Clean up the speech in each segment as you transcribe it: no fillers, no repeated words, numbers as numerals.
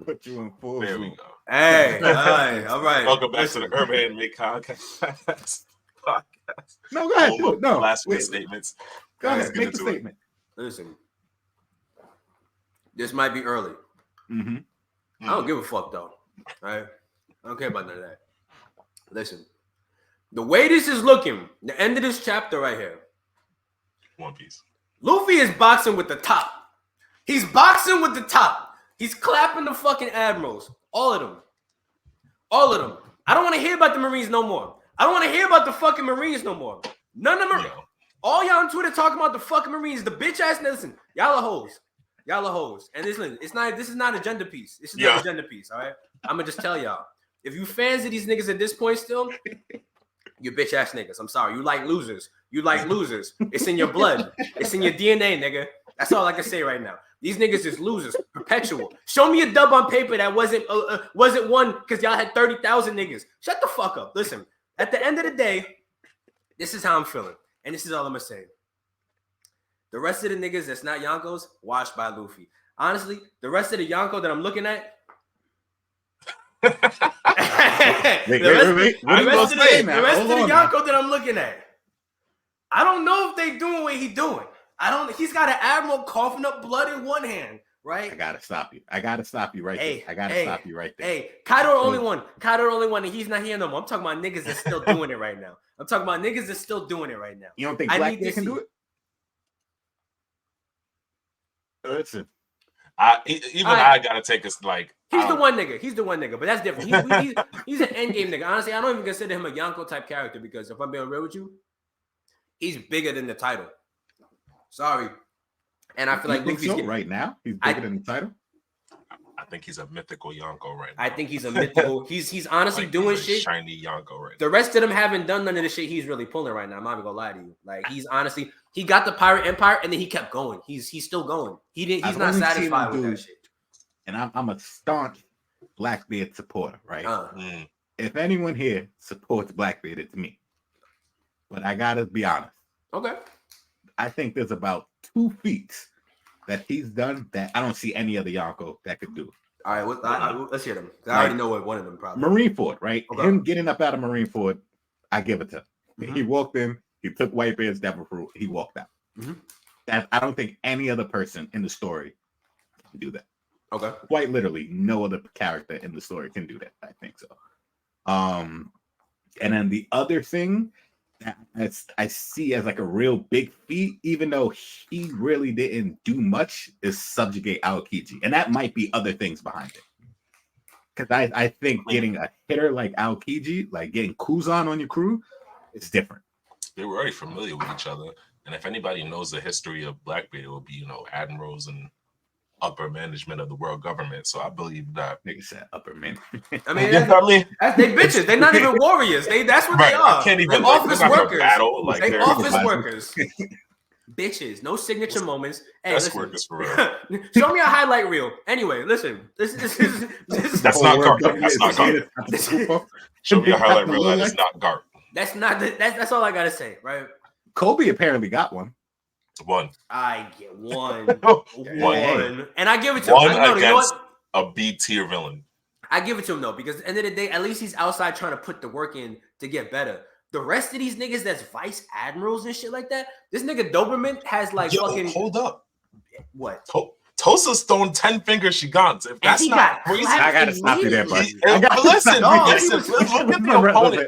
put you in full. There we go. Hey, all right. Welcome back to the Urban Anime Podcast. No, go ahead. No, last minute statements. Go ahead. Make a statement. Listen, this might be early. Mm-hmm. I don't give a fuck though. All right, I don't care about none of that. Listen, the way this is looking, the end of this chapter right here. One Piece. Luffy is boxing with the top. He's boxing with the top. He's clapping the fucking admirals. All of them. All of them. I don't want to hear about the Marines no more. I don't want to hear about the fucking Marines no more. None of them. All y'all on Twitter talking about the fucking Marines, the bitch ass. Listen, y'all are hoes. Y'all are hoes. And listen, this is not a gender piece. This is not a gender piece, all right? I'm going to just tell y'all. If you fans of these niggas at this point still, you bitch ass niggas. I'm sorry. You like losers. You like losers. It's in your blood. It's in your DNA, nigga. That's all I can say right now. These niggas is losers. Perpetual. Show me a dub on paper that wasn't one because y'all had 30,000 niggas. Shut the fuck up. Listen, at the end of the day, this is how I'm feeling. And this is all I'm going to say. The rest of the niggas that's not Yonkos, washed by Luffy. Honestly, the rest of the Yonko that I'm looking at, the rest of the Yonko that I'm looking at, I don't know if they doing what he doing. He's got an admiral coughing up blood in one hand, right? I gotta stop you. I gotta stop you right there. I gotta stop you right there. Hey, Kaido the only one. Kaido the only one, and he's not here no more. I'm talking about niggas that's still doing it right now. I'm talking about niggas that's still doing it right now. You don't think Blackbeard can do it? Listen. I gotta take us like he's the one nigga. He's the one nigga, but that's different. He's an endgame nigga. Honestly, I don't even consider him a Yonko type character because if I'm being real with you, he's bigger than the title. Sorry, and I feel like Luffy's right now. He's bigger than the title. I think he's a mythical Yonko right now. I think he's a mythical. He's honestly like doing shit. Shiny Yonko right now. The rest of them haven't done none of the shit he's really pulling right now. I'm not even gonna lie to you. Like he's honestly, he got the Pirate Empire and then he kept going. He's still going. He's not satisfied with that shit. And I'm a staunch Blackbeard supporter, right? If anyone here supports Blackbeard, it's me. But I gotta be honest. Okay. I think there's about 2 feats that he's done that I don't see any other Yonko that could do. All right, let's hear them. I already know what one of them probably. Marineford, right? Okay. Him getting up out of Marineford, I give it to him. Mm-hmm. He walked in, he took Whitebeard's devil fruit, he walked out. Mm-hmm. I don't think any other person in the story can do that. Okay. Quite literally, no other character in the story can do that. I think so. And then the other thing that I see as like a real big feat, even though he really didn't do much, is subjugate Aokiji. And that might be other things behind it. Because I think getting a hitter like Aokiji, like getting Kuzan on your crew, is different. They were already familiar with each other. And if anybody knows the history of Blackbeard, it will be, admirals and upper management of the world government. So I believe that nigga said upper management. I mean, they bitches. They're not even warriors. That's what they are. I can't even office workers. Like they office workers. Bitches. No signature moments. Hey, workers for real. Show me a highlight reel. Anyway, listen. This is that's not Garp. That's not Garp. Show me a highlight reel. That is not Garp. That's all I gotta say, right? Kobe apparently got one. One. I get one. One. And I give it to him. One against a B tier villain. I give it to him though, because at the end of the day, at least he's outside trying to put the work in to get better. The rest of these niggas that's vice admirals and shit like that, this nigga Doberman has like fucking. Hold up. What? Tosa's throwing 10-finger Shigans. If that's not crazy, I gotta stop you there, buddy. Listen, look at the opponent.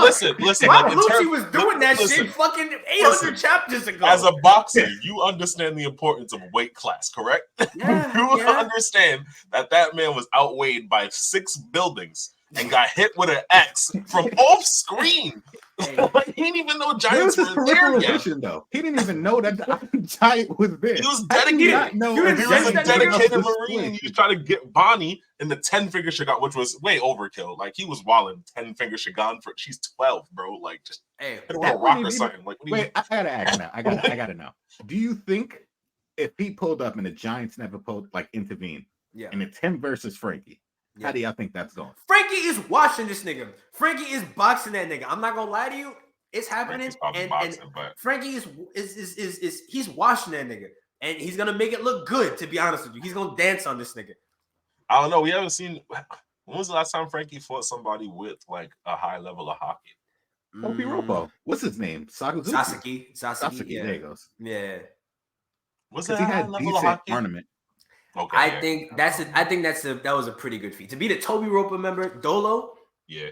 Listen. Why Lucci was doing that shit fucking 800 chapters ago. As a boxer, you understand the importance of weight class, correct? Yeah, you understand that man was outweighed by 6 buildings and got hit with an X from off screen. He didn't even know Giants were there yet. Though. He didn't even know that the Giant was there. He was dedicated. He was a dedicated Marine. He was trying to get Bonnie in the 10-finger Shigan, which was way overkill. Like, he was walling 10-finger Shigan for she's 12, bro. Like, just hit her with a rock or something. Like, wait, I gotta ask now. I gotta know. Do you think if he pulled up and the Giants never intervened, and it's him versus Frankie, how do y'all think that's going? Frankie is watching this nigga. Frankie is boxing that nigga. I'm not gonna lie to you. It's happening. And Frankie is he's watching that nigga. And he's gonna make it look good, to be honest with you. He's gonna dance on this nigga. I don't know. We haven't seen. When was the last time Frankie fought somebody with like a high level of hockey? Toby Ropo. What's his name? Sasaki. Yeah. There he goes. Yeah. Was that he had level decent of hockey? ornament. Okay. I think that was a pretty good feat. To be the Toby Roper member, Dolo. Yeah.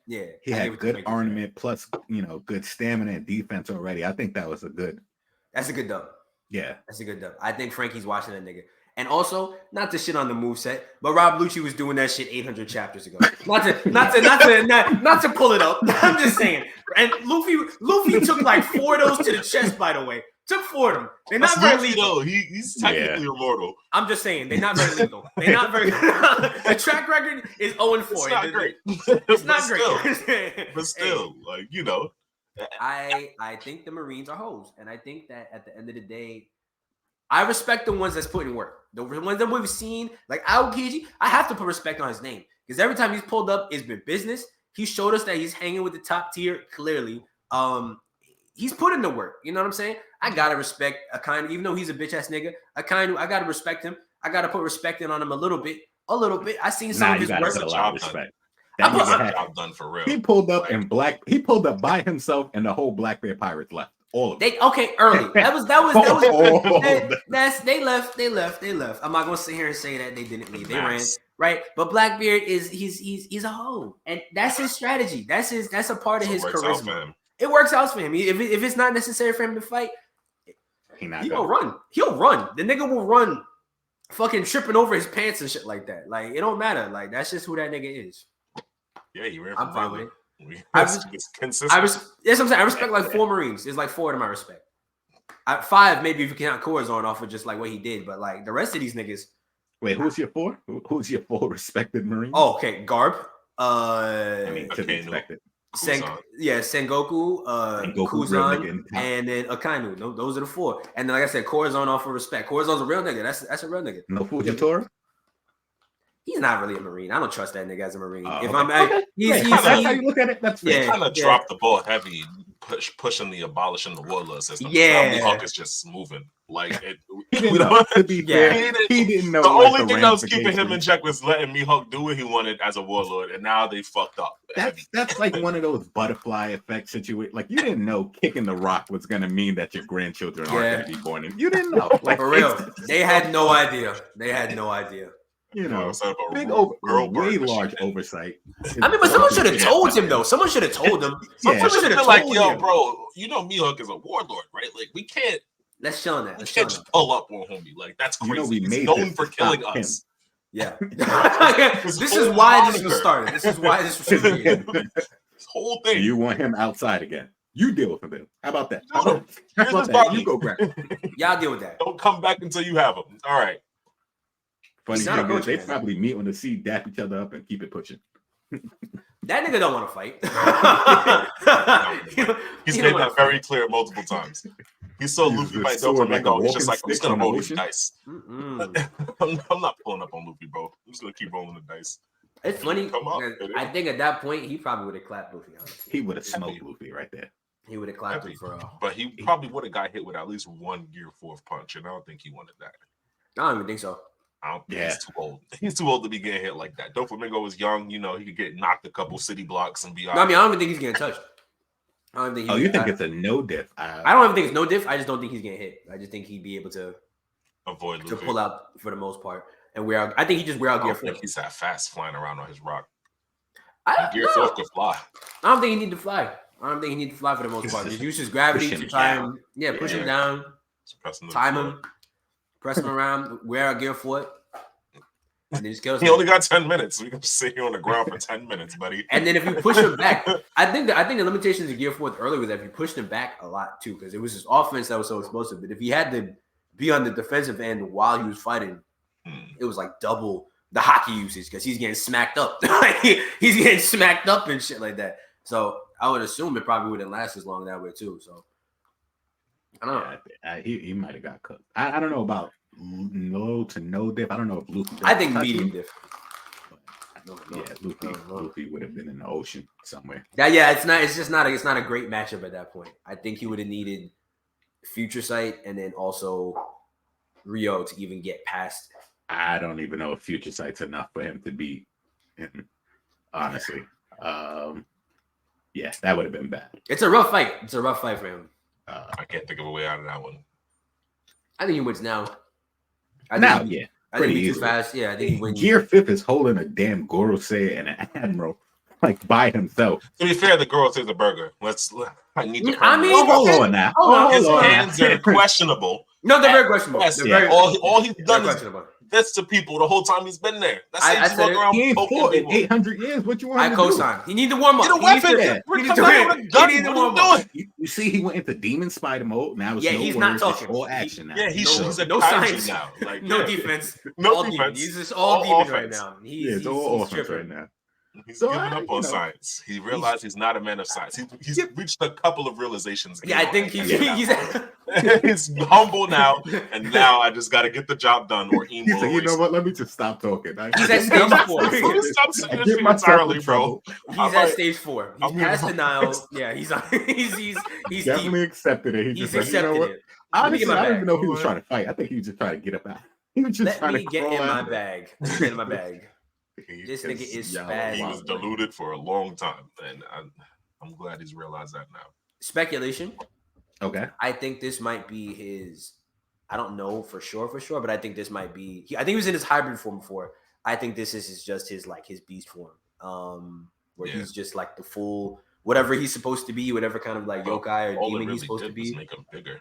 He had good ornament plus, good stamina and defense already. I think that was a good. That's a good dub. Yeah. That's a good dub. I think Frankie's watching that nigga. And also, not to shit on the moveset, but Rob Lucci was doing that shit 800 chapters ago. Not to pull it up. I'm just saying. And Luffy took like 4 of those to the chest, by the way. Took 4 of them. They're not very lethal. He's technically immortal. I'm just saying, they're not very lethal. They're not very. The track record is 0-4. It's not great. It's not great. But still, I think the Marines are hoes, and I think that at the end of the day, I respect the ones that's putting work. The ones that we've seen, like Aokiji, I have to put respect on his name because every time he's pulled up, it's been business. He showed us that he's hanging with the top tier. Clearly, he's put in the work. You know what I'm saying? I gotta respect Akainu, even though he's a bitch ass nigga. Akainu, I gotta respect him. I gotta put respect in on him a little bit. I seen some of his work. A lot of respect. That job done for real. He pulled up He pulled up by himself, and the whole Blackbeard Pirates left. All of them. Early. That was they left. I'm not gonna sit here and say that they didn't leave. They ran, right? But Blackbeard he's a hoe. And that's his strategy. That's a part of his charisma. It works out for him. If it's not necessary for him to fight, he'll run. He'll run. The nigga will run fucking tripping over his pants and shit like that. Like, it don't matter. Like, that's just who that nigga is. Yeah, he ran. I'm fine with it. It's consistent. That's what I'm saying. I respect like 4 Marines. There's like 4 of them I respect. 5, maybe if you count Corazon off of just like what he did, but like the rest of these niggas. Wait, who's your 4? Who's your 4 respected Marine? Oh, okay. Garb. To be expected. Sengoku, Kuzan, and then Akainu. Those are the 4. And then, like I said, Corazon off for respect. Corazon's a real nigga. That's a real nigga. No Fujitora? He's not really a Marine. I don't trust that nigga as a Marine. That's how you look at it. That's fair. Kind of dropped the ball heavy, pushing the abolishing the warlord system. Yeah, Mihawk is just moving like it. He didn't know. To be fair, he didn't know. The only thing that was keeping him in check was letting Mihawk do what he wanted as a warlord, and now they fucked up. That's like one of those butterfly effect situations. Like, you didn't know kicking the rock was going to mean that your grandchildren aren't going to be born in. You didn't know. Like, for real, they had no idea. Way large oversight. I mean, but someone should have told him, though. Someone should have told him. Someone should have told him. Bro, Mihawk is a warlord, right? Like, we can't. Let's show that. We can't just pull up on homie. Like, that's crazy. He's known for killing us. Yeah. This is why this was started. This is why this was started. This whole thing. You want him outside again. You deal with him. How about that? You go grab him. Y'all deal with that. Don't come back until you have him. All right. Funny thing is, they probably meet on the sea, dap each other up, and keep it pushing. That nigga don't want to fight. He's made that very clear multiple times. He saw Luffy fight Doflamingo. He's just like, I'm just gonna roll these dice. I'm not pulling up on Luffy, bro. I'm just gonna keep rolling the dice. It's funny. I think at that point he probably would have clapped Luffy. He would have smoked Luffy right there. He would have clapped him for a. But he probably would have got hit with at least 1 Gear 4 punch, and I don't think he wanted that. I don't even think so. I don't think he's too old. He's too old to be getting hit like that. Doflamingo was young, he could get knocked a couple city blocks and be out. No, I mean, I don't even think he's getting touched. I don't think. You think it's a no diff? I don't even think it's no diff. I just don't think he's getting hit. I just think he'd be able to avoid to pull out for the most part and wear out. I think he just wear out Gear 4. He's that fast flying around on his rock. Gear 4 could fly. I don't think he need to fly. For the most part. Just use his gravity to try him. Yeah, push him down. Time him. Press him around. Wear out Gear 4. And then just kills him. He only got 10 minutes. We can sit here on the ground for 10 minutes, buddy. And then if you push him back, I think the limitations of Gear 4 earlier was that if you pushed him back a lot too, because it was his offense that was so explosive. But if he had to be on the defensive end while he was fighting, it was like double the hockey usage because he's getting smacked up. He's getting smacked up and shit like that. So I would assume it probably wouldn't last as long that way too. So I don't know. He might have got cooked. I don't know about low to no diff. I don't know if Luffy. I think medium diff. Luffy would have been in the ocean somewhere. It's not a great matchup at that point. I think he would have needed Future Sight and then also Rio to even get past I don't even know if Future Sight's enough for him to beat him. Honestly, yeah, that would have been bad. It's a rough fight. It's a rough fight for him. I can't think of a way out of that one. I think he wins now. I think he's too fast. Yeah, I think he wins. Gear 5th is holding a damn Gorosei and an Admiral like by himself. To be fair, the Gorosei's a burger. I need to. Hold on now. His hands are questionable. No, they're very questionable. Yes, they're all he's done is this to people the whole time he's been there. That's he ain't fought in 800 years. What you want I to co-sign. He need to warm up. Get a weapon. He need to warm up. You see, he went into Demon Spider mode. Now it's he's not talking. All action now. Yeah, he's a no science now. Like, no defense. No defense. He's just all demon right now. He's all offense right now. He's giving up on science. He realized he's not a man of science. He's reached a couple of realizations. Yeah, I think he's he's humble now, and now I just got to get the job done. Or he's like, you know what? Let me just stop talking. He's at stage 4. Stop saying this entirely, bro. He's at stage 4. He's past denial. Yeah, he's definitely accepted it. He's accepted it. Honestly, I don't even know if he was trying to fight. I think he was just trying to get up out. He was just trying to get in my bag. Get in my bag. This nigga is spazzing. He was deluded for a long time, and I'm glad he's realized that now. Speculation. Okay. I think this might be his. I don't know for sure, but I think this might be. I think he was in his hybrid form before. I think this is just his beast form, where he's just like the full whatever he's supposed to be, whatever kind of like yokai or demon he's supposed to be. Make him bigger.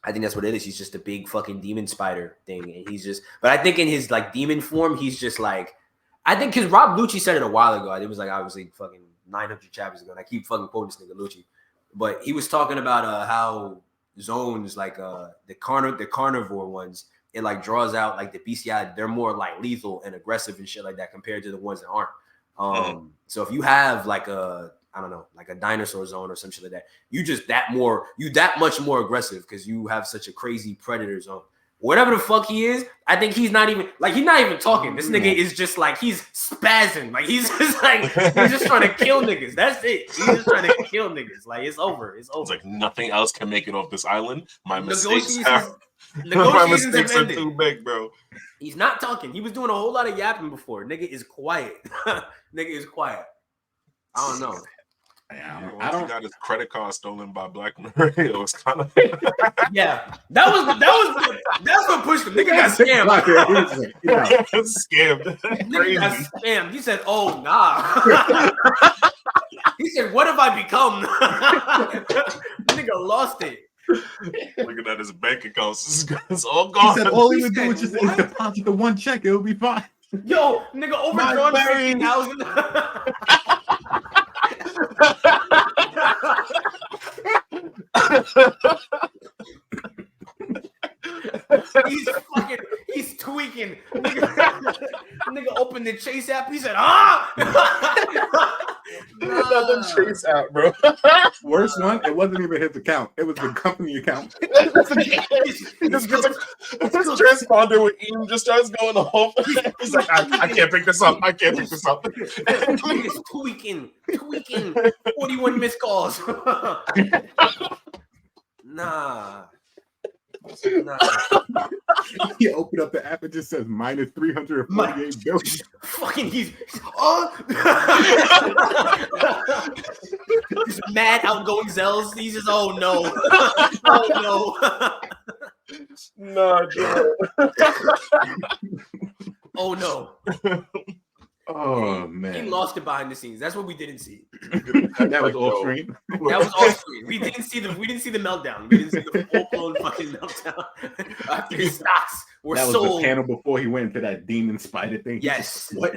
I think that's what it is. He's just a big fucking demon spider thing, and he's just. But I think in his like demon form, he's just like. I think because Rob Lucci said it a while ago. It was like obviously fucking 900 chapters ago. And I keep fucking quoting this nigga Lucci, but he was talking about how zones like the carnivore ones, it like draws out like the bestiality. They're more like lethal and aggressive and shit like that compared to the ones that aren't. So if you have like a dinosaur zone or some shit like that, you that much more aggressive because you have such a crazy predator zone. Whatever the fuck he is, I think he's not even talking. This nigga is just like he's spazzing. Like he's just trying to kill niggas. That's it. He's just trying to kill niggas. Like it's over. It's over. It's like nothing else can make it off this island. My mistakes are too big, bro. He's not talking. He was doing a whole lot of yapping before. Nigga is quiet. Nigga is quiet. I don't know. I don't got his credit card stolen by Blackbeard. It was kind of yeah. That's what pushed him. Nigga got scammed. Scammed. Nigga got scammed. He said, "Oh nah." He said, "What have I become?" Nigga lost it. Looking at his bank accounts, it's all gone. He said, "All he would do is just deposit the one check. It'll be fine." Yo, nigga, overdrawn 15,000. He's tweaking. Nigga opened the Chase app. He said, Nothing Chase app, bro. Worst one, it wasn't even his account. It was the company account. He just gets his transponder with Ian just starts going off. He's like, I can't pick this up. I can't pick this up. Nigga's tweaking. 41 missed calls. Nah. He opened up the app and just says minus 348 billion. Fucking he's mad outgoing Zells. He's just no. Nah, Joe. Oh no. Oh man, he lost it behind the scenes. That's what we didn't see. That was off screen. That was off screen. We didn't see the meltdown. We didn't see the full-blown fucking meltdown after his stocks were sold. That was the panel before he went into that demon spider thing. Yes. What?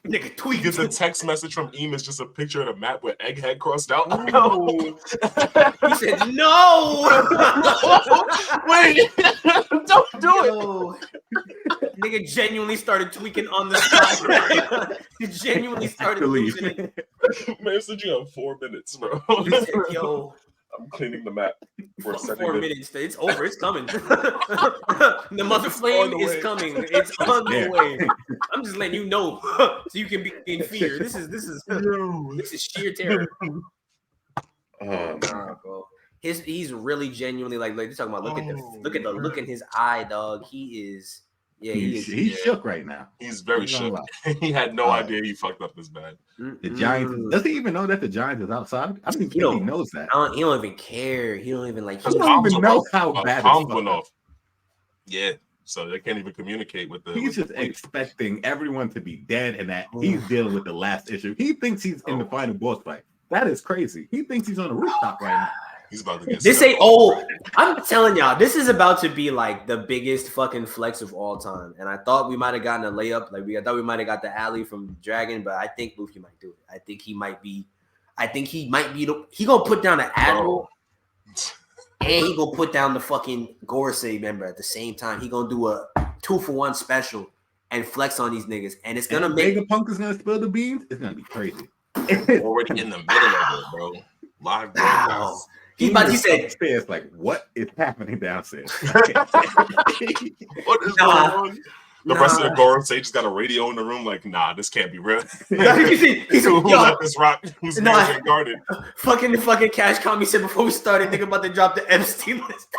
Nigga tweet. He gets a text message from Eam. It's just a picture of the map with Egghead crossed out. No. He said no. Wait. Don't do it. Nigga genuinely started tweaking on the spot. He genuinely started losing it. Man, said you have 4 minutes, bro. He said, yo. I'm cleaning the map. For 4 minutes. It's over. It's coming. The mother flame is coming. It's on the way. I'm just letting you know so you can be in fear. This is sheer terror. Oh nah, bro. He's really genuinely like they're talking about look at the look in his eye, dog. He is Yeah, he's shook right now. He's very shook. He had no idea he fucked up this bad. The Giants, does he even know that the Giants is outside? I don't even think he knows that. He don't even care. He don't even like. He don't even know how bad it went off. Yeah, so they can't even communicate with the. He's just expecting everyone to be dead and that he's dealing with the last issue. He thinks he's in the final boss fight. That is crazy. He thinks he's on the rooftop right now. He's about to get this ain't old. I'm telling y'all, this is about to be like the biggest fucking flex of all time. And I thought we might have gotten a layup. I thought we might have got the alley from Dragon, but I think Luffy might do it. I think he might be. He gonna put down the Admiral, and he gonna put down the fucking Gorosei member at the same time. He gonna do a 2-for-1 special and flex on these niggas, and it's gonna make Vegapunk is gonna spill the beans. It's gonna be crazy. Already in the middle of it, bro. Live broadcast. He said, upstairs, like, what is happening downstairs? What is going on? The rest of the Gorosei just got a radio in the room, like, nah, this can't be real. He's who let this rock? Who's guarded? Fucking Cash Commie said before we started, nigga about to drop the Epstein list.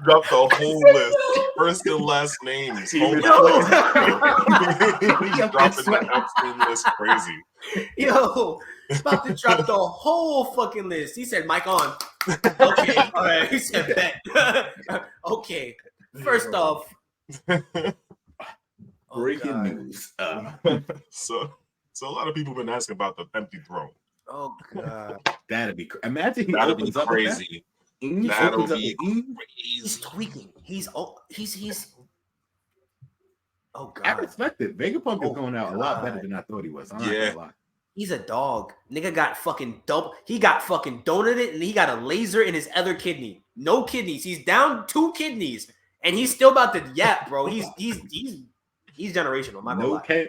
Drop the whole list. First and last names. Dropping the Epstein list crazy. Yo, he's about to drop the whole fucking list. He said, Mike on. Okay. All right. He said, bet. Okay. First off. Breaking news. So a lot of people have been asking about the empty throne. Oh, God. That'd be crazy. Imagine he opens up crazy. That'll be crazy. He's tweaking. He's oh God. I respect it. Vegapunk is going out a lot better than I thought he was. He's a dog. Nigga got fucking dope. He got fucking donated and he got a laser in his other kidney. No kidneys. He's down 2 kidneys and he's still about to yap, bro. He's generational.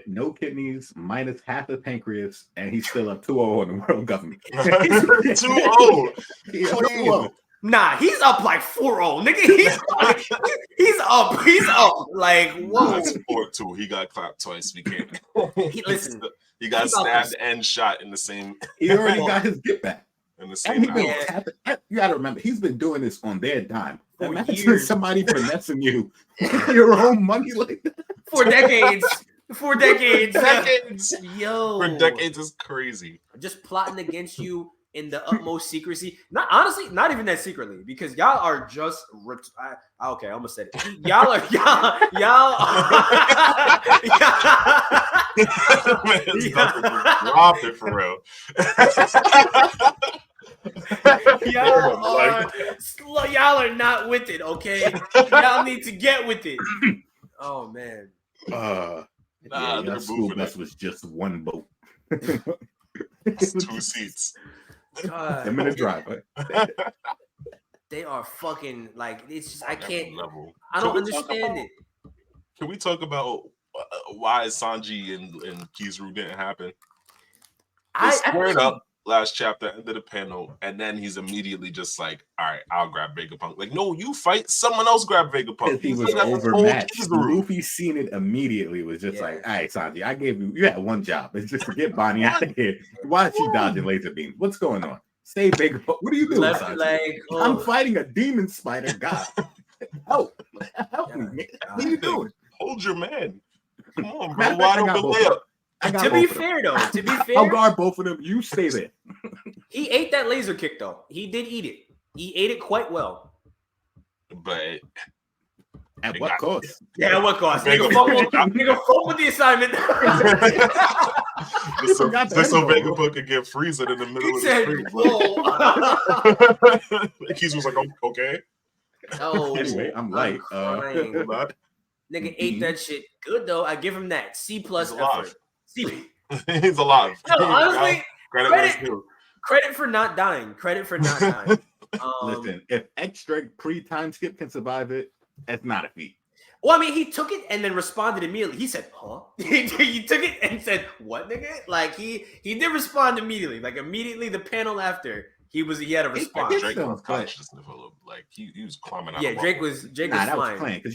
No kidneys, minus half the pancreas, and he's still up 2-0 on the world government. 2-0. 2-0. Nah, he's up like 4-0, nigga. He's up. Like, whoa. Sport too. He got clapped twice. We can't. Listen. He got stabbed and shot in the same. He already got his get back. In the same. You got to remember, he's been doing this on their dime. Imagine somebody finessing you with your own money like that. For decades. Yo. For decades is crazy. Just plotting against you in the utmost secrecy. Not even that secretly, because y'all are just okay, I almost said it. Y'all are Man, drop it for real. Y'all are not with it, okay? Y'all need to get with it. Oh man. That school bus was just one boat. It's 2 seats. God. 10-minute drive. They are fucking like it's just I can't. Level. I don't understand it. Can we talk about why Sanji and Kizaru didn't happen? They squared up last chapter, ended the panel, and then he's immediately just like, "All right, I'll grab Vegapunk." Like, no, you fight. Someone else grab Vegapunk. He was overmatched. Luffy seen it immediately. Was just like, "All right, Sanji, I gave you. You had one job. It's just to get Bonnie out of here. Why is she dodging laser beams? What's going on? Stay Vegapunk. What are you doing, Sanji? I'm fighting a demon spider god. Help me, man. What are you doing? Hold your man. Come on, bro. Wide open layup." To be fair, I'll guard both of them. You stay there. He ate that laser kick, though. He did eat it. He ate it quite well. But at what cost? Yeah, at what cost? Nigga, fuck with the assignment. Just so Vegapunk could get Frieza in the middle of the street. He was like, okay. Oh, anyway, I'm light. Nigga ate that shit good though. I give him that C+ effort. He's alive. No, honestly, credit for not dying. Listen, if extra pre-time skip can survive it, that's not a feat. Well, I mean, he took it and then responded immediately. He said, "Huh?" He took it and said, "What, nigga?" Like he did respond immediately. Like immediately, the panel after he had a response. Drake was conscious of like he was climbing out. Yeah, Drake was that was playing because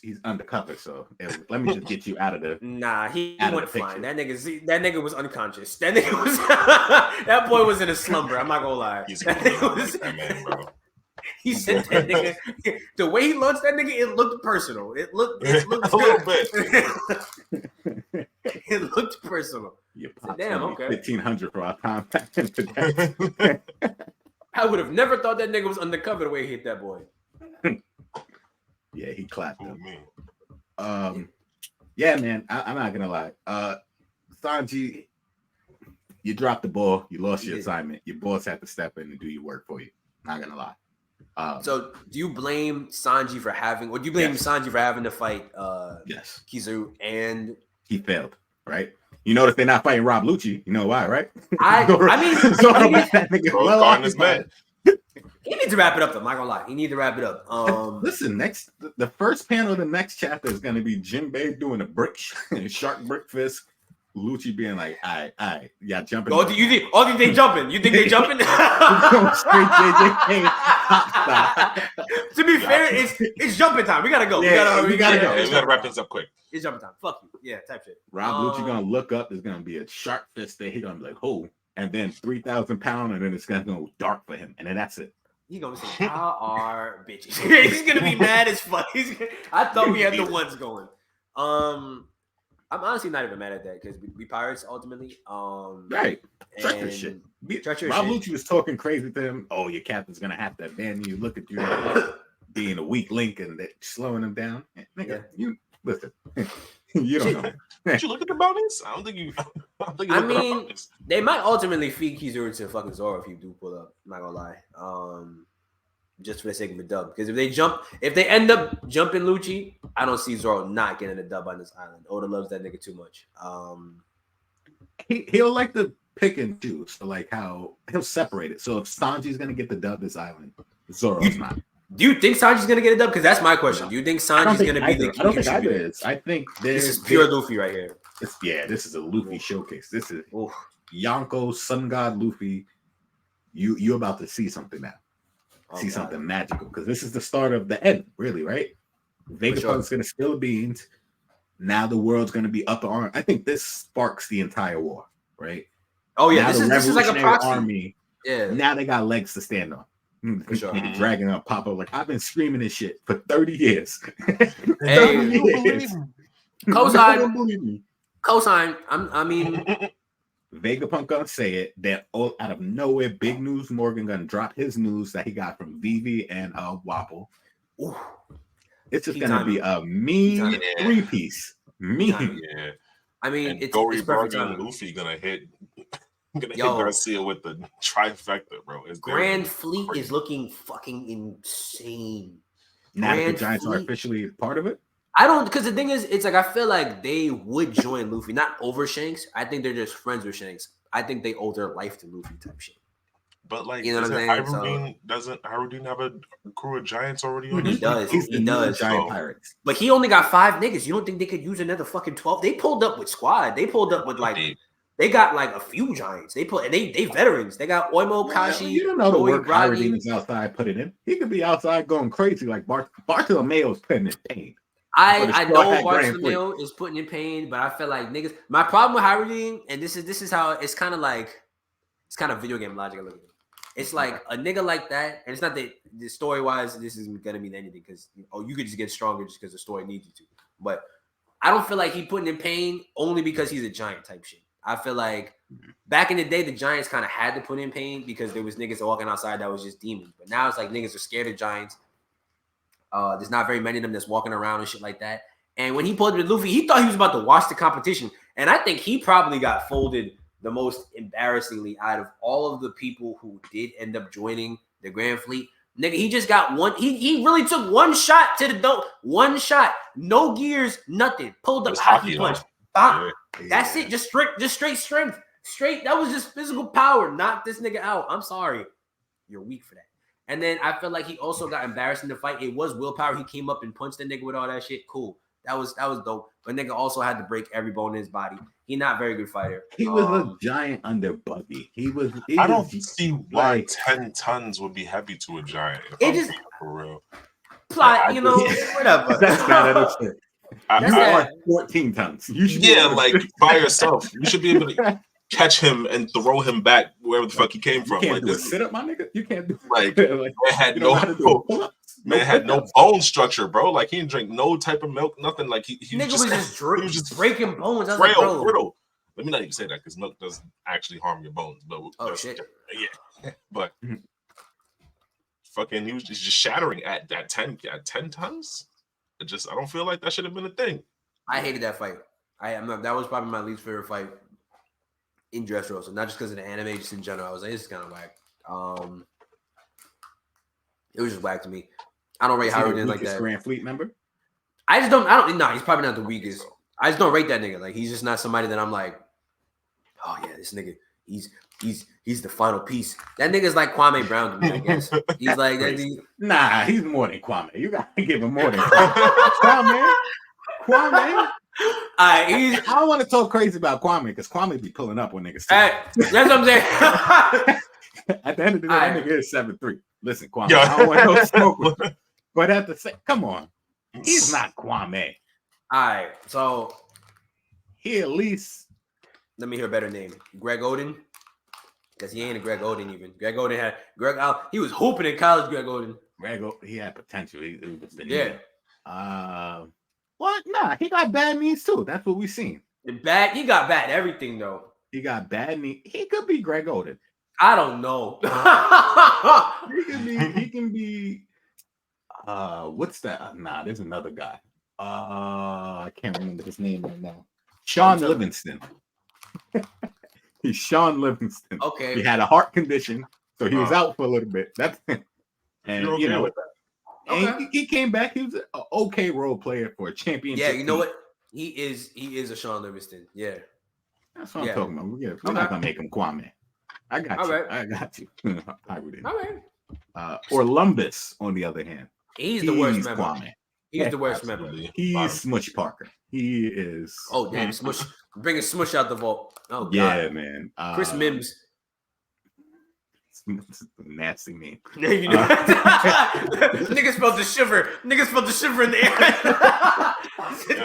he's undercover. So let me just get you out of the. Nah, he went flying. That nigga was unconscious. That nigga was that boy was in a slumber. I'm not gonna lie. He's man, bro. He sent that nigga. The way he launched that nigga, it looked personal. It looked a little bit. It looked personal. Damn, okay. 1,500 for our time. I would have never thought that nigga was undercover the way he hit that boy. Yeah, he clapped him. Yeah, man, I'm not gonna lie. Sanji, you dropped the ball. You lost your assignment. Your boss had to step in and do your work for you. Not gonna lie. So, do you blame Sanji for having, or do you blame Sanji for having to fight? Yes, Kizaru, and he failed. Right. You notice they're not fighting Rob Lucci. You know why, right? I mean, that nigga well off his bed. He needs to wrap it up, though. I'm not gonna lie. He needs to wrap it up. Listen, the first panel of the next chapter is gonna be Jinbei doing a shark brick fist. Lucci being like, all right, yeah, jumping. Oh, do you think they jumping? You think they jumping? Going straight JJK. To be fair, it's jumping time. We gotta go. Yeah, we gotta go. We gotta wrap things up quick. It's jumping time. Fuck you. Yeah, type shit. Rob Lucci gonna look up. There's gonna be a shark fist there. He's gonna be like, "Oh," and then 3,000 pounds, and then it's gonna go dark for him, and then that's it. He's gonna say, "How are bitches?" He's gonna be mad as fuck. I thought we had the ones going. I'm honestly not even mad at that because we pirates ultimately. Right. Treacherous shit. Rob Lucci was talking crazy to him. Oh, your captain's gonna have to abandon you. Look at you being a weak link and slowing him down. Nigga, you listen. You don't know. Did you look at the bounties? I don't think you. I mean, they might ultimately feed Kizaru to fucking Zoro if you do pull up. I'm not gonna lie. Just for the sake of a dub, because if they end up jumping Lucci, I don't see Zoro not getting a dub on this island. Oda loves that nigga too much. He'll like to pick and choose, so like how he'll separate it. So if Sanji's gonna get the dub this island, Zoro's not. Do you think Sanji's gonna get a dub? Because that's my question. Do you think Sanji's gonna be the key? I don't think either is. I think this is pure Luffy right here. This is a Luffy showcase. This is Yonko, Sun God Luffy. You about to see something now. See something magical, because this is the start of the end, really, right? Vegapunk's gonna spill beans. Now the world's gonna be up in arms. I think this sparks the entire war, right? Oh yeah, this is like a proxy. Army. Yeah. Now they got legs to stand on. For sure. Dragging up Papa like I've been screaming this shit for 30 years. Cosign. I mean. Vegapunk gonna say it. That out of nowhere, Big News Morgan gonna drop his news that he got from Vivi and Wapple. Ooh. It's just gonna be a mean three-piece. Mean. Yeah. I mean, and Gory Barga and Luffy gonna hit Garcia with the trifecta, bro. Grand Fleet is looking fucking insane. Now the Giants are officially part of it. I don't, because the thing is, it's like I feel like they would join Luffy, not over Shanks. I think they're just friends with Shanks. I think they owe their life to Luffy type shit. But like, you know what I'm saying? Doesn't Harudin have a crew of giants already on? He does. He does. Giant pirates. But he only got 5 niggas. You don't think they could use another fucking 12? They pulled up with squad. They pulled up with like. They got like a few giants. They veterans. They got Oimo, Kashi. You don't know the work Harudin is outside putting in. He could be outside going crazy like Bartolomeo's putting in pain. I know Bartolomeo is putting in pain, but I feel like niggas. My problem with Harudin, and this is how it's kind of like, it's kind of video game logic. It's like a nigga like that, and it's not that the story wise this isn't gonna mean anything because you could just get stronger just because the story needs you to. But I don't feel like he putting in pain only because he's a giant type shit. I feel like back in the day the Giants kind of had to put in pain because there was niggas walking outside that was just demons. But now it's like niggas are scared of giants. There's not very many of them that's walking around and shit like that. And when he pulled with Luffy, he thought he was about to watch the competition. And I think he probably got folded the most embarrassingly out of all of the people who did end up joining the Grand Fleet. Nigga, he just got one. He really took one shot to the dome. One shot. No gears, nothing. Pulled up hockey punch. Yeah. That's it. Just straight strength. Straight. That was just physical power. Knock this nigga out. I'm sorry. You're weak for that. And then I feel like he also got embarrassed in the fight. It was willpower. He came up and punched the nigga with all that shit. Cool. That was dope. But nigga also had to break every bone in his body. He not a very good fighter. He was a giant under Buggy. I don't see why 10 tons would be heavy to a giant. It just for real. Plot, you know, whatever. That's not I want 14 tons. You should like by yourself. You should be able to. catch him and throw him back wherever the fuck he came from. You can't like do this, a sit up, my nigga. You can't do like man had no bone structure, bro. Like he didn't drink no type of milk, nothing. Like he nigga was just breaking bones. I was frail, like, bro. brittle. Let me not even say that because milk doesn't actually harm your bones. But shit, yeah. But fucking, he was just shattering at 10 tons. I don't feel like that should have been a thing. I hated that fight. That was probably my least favorite fight in Dressrosa. Not just because of the anime, just in general. I was like, this is kind of whack. It was just whack to me. I don't rate Howard in like that. Grand Fleet member? He's probably not the weakest. I just don't rate that nigga. Like, he's just not somebody that I'm like, oh yeah, this nigga, he's the final piece. That nigga's like Kwame Brown to me, I guess. He's like that. Nah, he's more than Kwame. You gotta give him more than Kwame. Kwame. I don't want to talk crazy about Kwame because Kwame be pulling up when niggas. That's what I'm saying. At the end of the day, that nigga is 7'3". Listen, Kwame, I don't want no smoke with him. But at the same, come on, he's not Kwame. All right, so he at least. Let me hear a better name. Greg Oden, because he ain't a Greg Oden even. Greg Oden he was hooping in college. Greg Oden. He had potential. Yeah. What? Nah, he got bad knees too. That's what we seen. He got bad everything though. He got bad knee. He could be Greg Oden. I don't know. He can be. What's that? Nah, there's another guy. I can't remember his name right now. Sean Livingston. He's Sean Livingston. Okay. He had a heart condition, so he was out for a little bit. That's and okay, you know. With that. And he came back. He was an okay role player for a championship. Yeah, you know what? He is a Sean Livingston. Yeah. That's what I'm talking about. We're not gonna make him Kwame. I got you. Right. I got you. All right. Orlumbus, on the other hand, he's the worst member. Kwame. He's the worst member. He's Smush Parker. He is. Oh damn, Smush! Bringing Smush out the vault. Oh god. Yeah, man. Chris Mims. Nasty name. Yeah, you know. Niggas felt the shiver. Niggas felt the shiver in the air.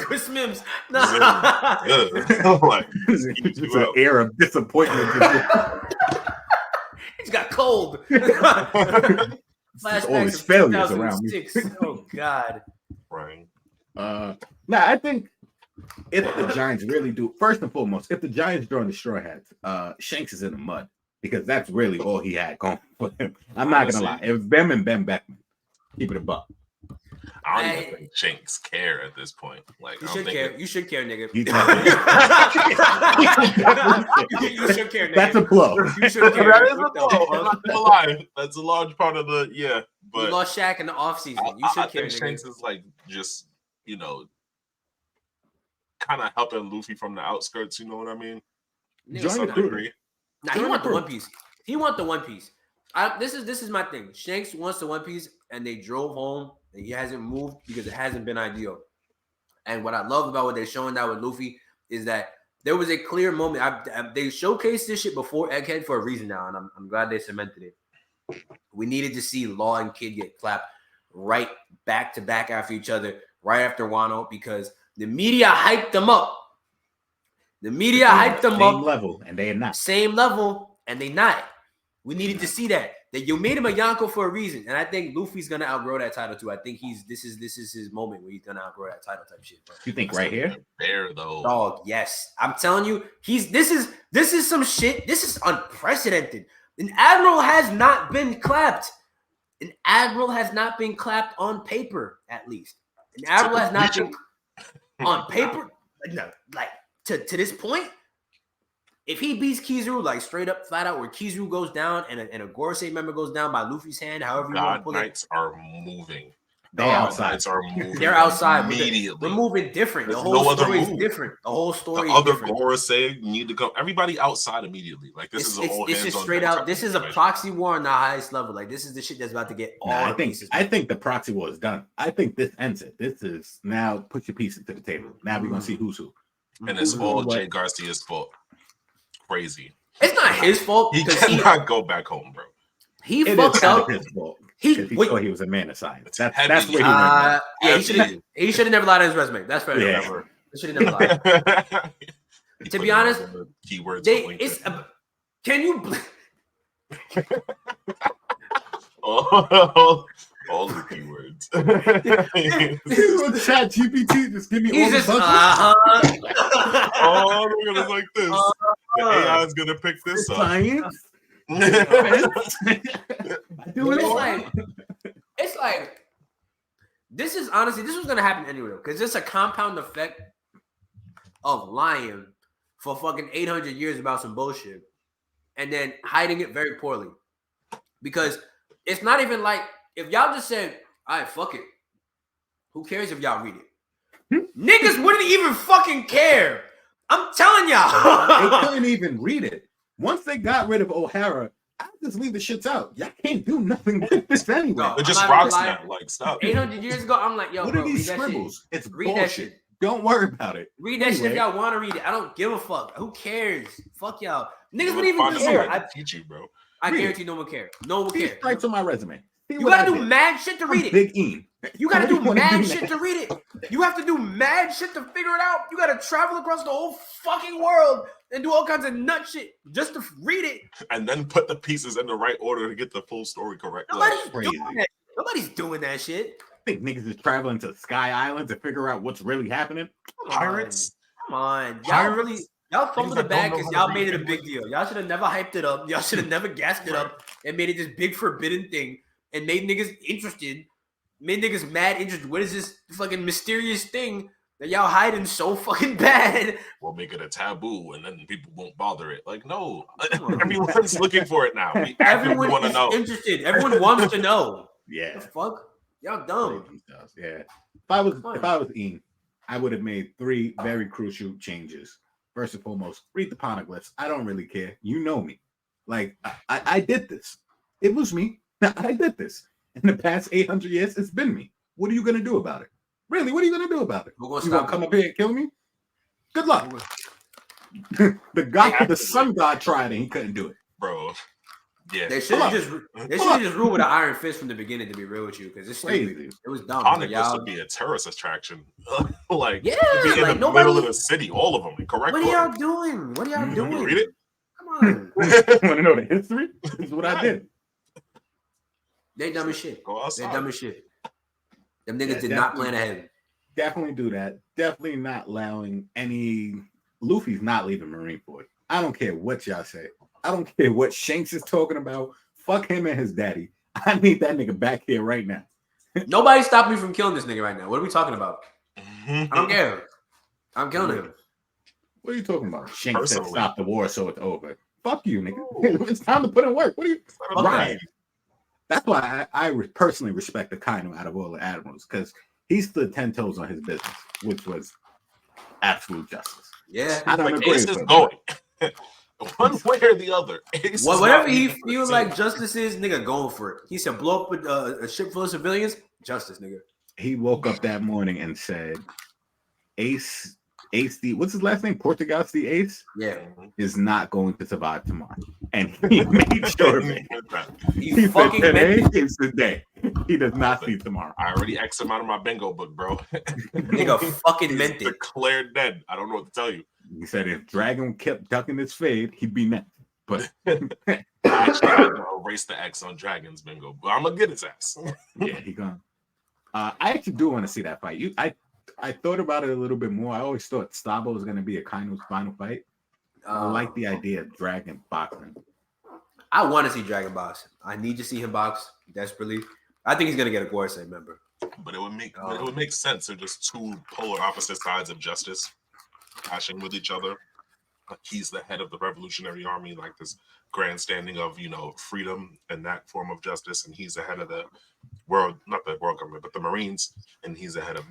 Chris Mims. It's an air of disappointment. He's got cold. All his failures around me. Oh God. Right. I think if the Giants really do, first and foremost, if the Giants draw the straw hats, Shanks is in the mud. Because that's really all he had going for him. I'm not gonna lie. It was them and Ben Beckman. Keep it a buck. I don't even think Shanks care at this point. Like you should care. You should care, nigga. You should care, nigga. That's a blow. You should care. That is a blow. I'm not gonna lie. That's a large part of the But you lost Shaq in the offseason. You should care, nigga. Shanks is like just kind of helping Luffy from the outskirts. You know what I mean? Join the crew. Nah, he want the One Piece. He want the One Piece. This is my thing. Shanks wants the One Piece, and they drove home, and he hasn't moved because it hasn't been ideal. And what I love about what they're showing now with Luffy is that there was a clear moment. They showcased this shit before Egghead for a reason now, and I'm glad they cemented it. We needed to see Law and Kid get clapped right back to back after each other, right after Wano, because the media hyped them up. The media hyped them up. Same level, and they are not. Same level, and they not. We needed to see that. That you made him a Yonko for a reason, and I think Luffy's gonna outgrow that title too. I think this is his moment where he's gonna outgrow that title type shit. Bro. You think right here? There though, dog. Yes, I'm telling you, this is some shit. This is unprecedented. An admiral has not been clapped. An admiral has not been clapped on paper, at least. An admiral has not been on paper. No, like. To this point, if he beats Kizaru like straight up, flat out, where Kizaru goes down and a Gorosei member goes down by Luffy's hand, however you want to pull Knights are moving. They're outside. Knights are moving. They're outside immediately. We're moving different. There's the whole story is move. different. The whole story the is other different. Gorosei need to come. Everybody outside immediately. Like this is a whole. This is straight out. This is a proxy war on the highest level. Like this is the shit that's about to get all. I think the proxy war is done. I think this ends it. This is now put your pieces to the table. Now we're gonna see who's who. And it's all Jay Garcia's fault. Crazy. It's not his fault. He cannot go back home, bro. He fucked up. His fault. He thought he was a man of science. That's what he went. He should have never lied on his resume. That's fair. Yeah. He should have never lied. To be honest, keywords. Can you? All the keywords. Chat GPT, just give me all the buzzwords. Oh, look at it like this. The AI is gonna pick this up. Science. It's like this is honestly this was gonna happen anyway because it's a compound effect of lying for fucking 800 years about some bullshit and then hiding it very poorly because it's not even like if y'all just said, all right, fuck it. Who cares if y'all read it? Niggas wouldn't even fucking care. I'm telling y'all. They couldn't even read it. Once they got rid of O'Hara, I just leave the shits out. Y'all can't do nothing with this anyway. No, it just rocks now. Like, stop. 800 years ago, I'm like, yo, what bro, are these scribbles? It's read bullshit. that shit. Don't worry about it. Read that shit if y'all want to read it. I don't give a fuck. Who cares? Fuck y'all. Niggas wouldn't even care. I teach you, bro. I guarantee no one cares. No one cares. Stripes on my resume. You gotta do mad shit to read it. Big E. You gotta do mad shit to read it. You have to do mad shit to figure it out. You gotta travel across the whole fucking world and do all kinds of nut shit just to read it. And then put the pieces in the right order to get the full story correct. Nobody's doing that shit. I think niggas is traveling to Sky Island to figure out what's really happening. Pirates? Come on. Y'all fumbled the bag because y'all made it a big deal. Y'all should have never hyped it up. Y'all should have never gassed it up and made it this big forbidden thing and made niggas interested. Made niggas mad interested. What is this fucking mysterious thing that y'all hiding so fucking bad? We'll make it a taboo and then people won't bother it. Like, no. Everyone's looking for it now. Everyone want to know. Interested. Everyone wants to know. Yeah. The fuck? Y'all dumb. Yeah. If I was Ian, I would have made 3 very crucial changes. First and foremost, read the poneglyphs. I don't really care. You know me. Like, I did this. It was me. I did this. In the past 800 years, it's been me. What are you going to do about it? Really, what are you going to do about it? You going to come up here and kill me? Good luck. The sun god tried and he couldn't do it. Bro. Yeah. They should have just ruled with an iron fist from the beginning, to be real with you, because it's crazy. It was dumb. Poneglyphs would be a tourist attraction. Like, yeah, be in the middle of the city, all of them. Correct. What are y'all doing? What are y'all doing? Read it. Come on. Want to know the history? This is what I did. They dumb as shit. Go outside. They dumb as shit. Them niggas did not plan ahead. Definitely do that. Definitely not allowing any. Luffy's not leaving Marineford. I don't care what y'all say. I don't care what Shanks is talking about. Fuck him and his daddy. I need that nigga back here right now. Nobody stopped me from killing this nigga right now. What are we talking about? I don't care. I'm killing him. What are you talking about? Shanks said stop the war so it's over. Fuck you, nigga. It's time to put in work. What are you? Right. That's why I personally respect the Akainu out of all the admirals, because he stood 10 toes on his business, which was absolute justice. Yeah. I don't agree with him. Going. One way or the other. Well, whatever he feels like justice is, nigga, going for it. He said, blow up a ship full of civilians, justice, nigga. He woke up that morning and said, Ace, what's his last name? Portugal the Ace? Yeah. Is not going to survive tomorrow. And he made sure of it. He fucking said, today is the day. He does not see tomorrow. I already X'd him out of my bingo book, bro. Nigga fucking meant it. Declared dead. I don't know what to tell you. He said if Dragon kept ducking his fade, he'd be next. But actually, I'm gonna erase the X on Dragon's bingo. But I'm gonna get his ass. Yeah, he gone. I actually do want to see that fight. I thought about it a little bit more. I always thought Stabo was going to be Akainu's final fight. I like the idea of Dragon boxing. I want to see Dragon box. I need to see him box desperately. I think he's going to get a Gorosei member. But it would make sense. They're just 2 polar opposite sides of justice clashing with each other. Like he's the head of the Revolutionary Army, like this grandstanding of, freedom and that form of justice. And he's the head of the world, not the world government, but the Marines. And he's the head of,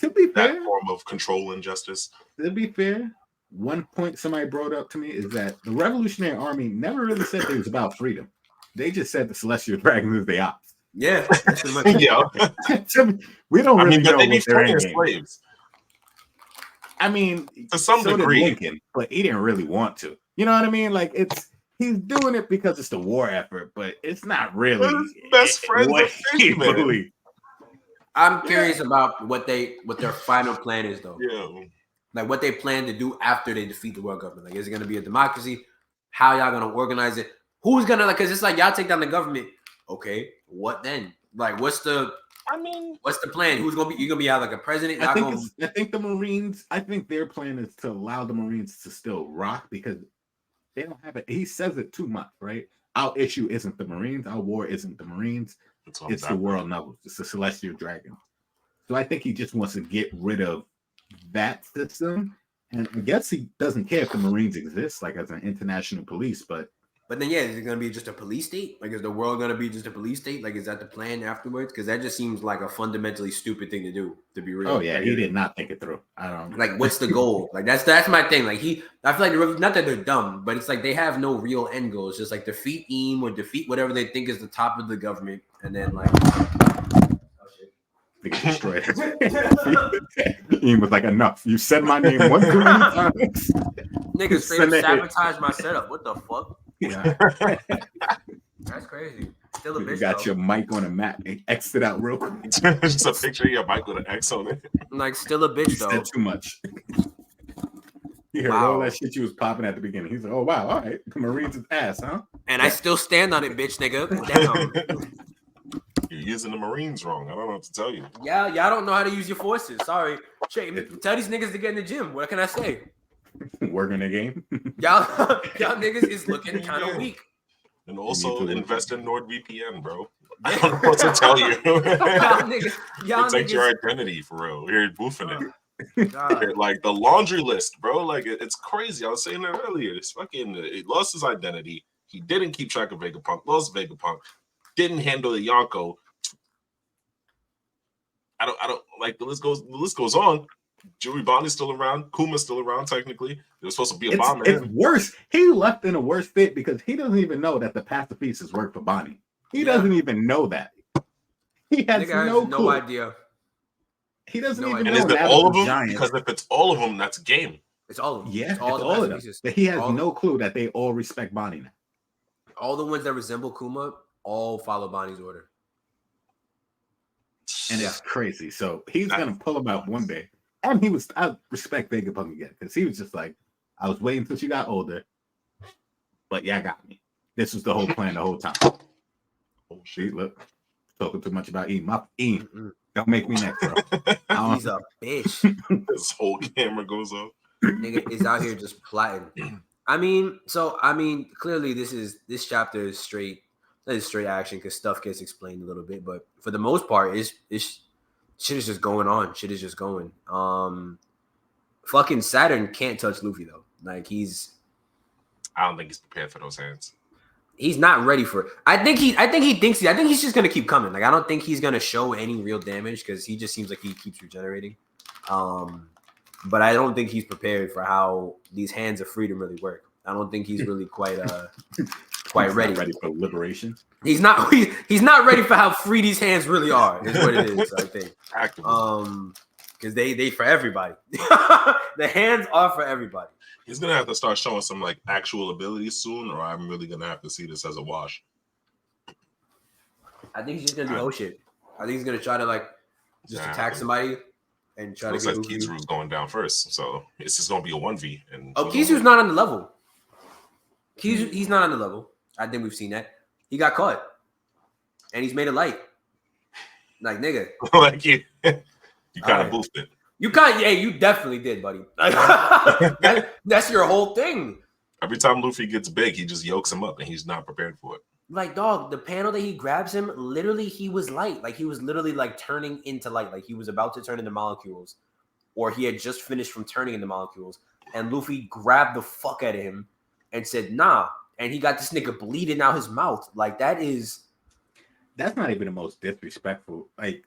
to be fair, that form of control and justice. To be fair, one point somebody brought up to me is that the Revolutionary Army never really said it was about freedom. They just said the Celestial Dragons is the ops. Yeah. Yeah. We don't really know they be what they're in slaves. I mean, to some degree, Lincoln, but he didn't really want to. You know what I mean? Like he's doing it because it's the war effort, but it's not really his best friend. I'm curious about what their final plan is, though. Yeah. Like what they plan to do after they defeat the world government. Like, is it going to be a democracy? How y'all going to organize it? Who's going to, like, because it's like y'all take down the government. Okay, what then? Like, what's the plan? Who's going to be, you going to be out like a president? I think the Marines, I think their plan is to allow the Marines to still rock because they don't have it. He says it too much, right? Our issue isn't the Marines. Our war isn't the Marines. It's the world novels. It's the Celestial Dragon. So I think he just wants to get rid of that system. And I guess he doesn't care if the Marines exist, like as an international police, but then yeah, is it going to be just a police state? Like, is the world going to be just a police state? Like, is that the plan afterwards? Because that just seems like a fundamentally stupid thing to do, to be real. Oh yeah, he did not think it through. I don't like. What's the goal? Like, that's my thing. Like, I feel like not that they're dumb, but it's like they have no real end goal. It's just like defeat Eam or defeat whatever they think is the top of the government, and then like, they get destroyed. Eam was like, enough. You said my name one too many times. Niggas straight up sabotage my setup. What the fuck? Yeah. That's crazy. Still a bitch. You got your mic on a map and X'd it out real quick. Just a picture of your mic with an X on it. Like, still a bitch though. Said too much. You heard all that shit you was popping at the beginning. He's like, oh wow, all right. The Marines is ass, huh? And I still stand on it, bitch, nigga. Damn. You're using the Marines wrong. I don't know what to tell you. Yeah, y'all don't know how to use your forces. Sorry. Tell these niggas to get in the gym. What can I say? Working the game. y'all niggas is looking kind of weak. And also invest in NordVPN, bro. I don't know what to tell you. y'all Protect your identity for real. You're boofing it. Like the laundry list, bro. Like it's crazy. I was saying that earlier. It's fucking. He lost his identity. He didn't keep track of Vegapunk. Lost Vegapunk. Didn't handle the Yonko. I don't like the list goes on. Juri Bondi's still around. Kuma's still around, technically. There was supposed to be a bomber. It's worse. He left in a worse fit because he doesn't even know that the pacifist work for Bonnie. He doesn't even know that. He has no idea. He doesn't even know. And is it all of them? Because if it's all of them, that's a game. It's all of them. Yeah, it's all of them. But he has no clue that they all respect Bonnie now. All the ones that resemble Kuma all follow Bonnie's order. And it's crazy. So he's going to pull him out one day. And I respect Vegapunk again because he was just like, I was waiting until she got older. But yeah, got me. This was the whole plan the whole time. Oh, shit, look. Talking too much about Eam. Don't make me next, bro. He's a bitch. This whole camera goes up. Nigga is out here just plotting. I mean, clearly this chapter is straight action because stuff gets explained a little bit, but for the most part, it's shit is just going on. Shit is just going. Fucking Saturn can't touch Luffy though. Like I don't think he's prepared for those hands. He's not ready for it. I think he's just gonna keep coming. Like I don't think he's gonna show any real damage because he just seems like he keeps regenerating. But I don't think he's prepared for how these hands of freedom really work. I don't think he's really quite ready. Ready for liberation. He's not ready for how free these hands really are. Is what it is. I think. Because they for everybody. The hands are for everybody. He's gonna have to start showing some like actual abilities soon, or I'm really gonna have to see this as a wash. I think he's just gonna do whole shit. I think he's gonna try to like just attack somebody and try to get. Looks like Kizuru's going down first, so it's just gonna be a 1v. And Kizuru's not on the level. He's not on the level. I think we've seen that. He got caught, and he's made it light. Like nigga, like you kind of boosted it. You definitely did, buddy. That's your whole thing. Every time Luffy gets big, he just yokes him up, and he's not prepared for it. Like, dog, the panel that he grabs him, literally, he was light. Like, he was literally, like, turning into light. Like, he was about to turn into molecules. Or he had just finished from turning into molecules. And Luffy grabbed the fuck out of him and said, nah. And he got this nigga bleeding out his mouth. Like, that's not even the most disrespectful. Like,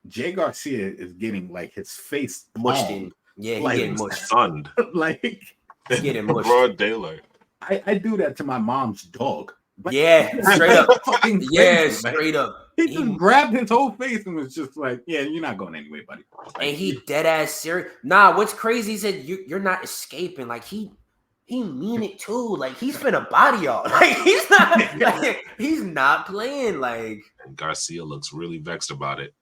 Jay Garcia is getting like his face mushed in. Yeah, he's getting mushed. Stunned. Like getting mushed. Broad daylight. I do that to my mom's dog. Like, yeah, straight up. Straight up. He just grabbed his whole face and was just like, "Yeah, you're not going anywhere, buddy." Like, and he dead ass serious. Nah, what's crazy? He said you're not escaping. Like he mean it too. Like he's finna body y'all. Like he's not playing. Like and Garcia looks really vexed about it.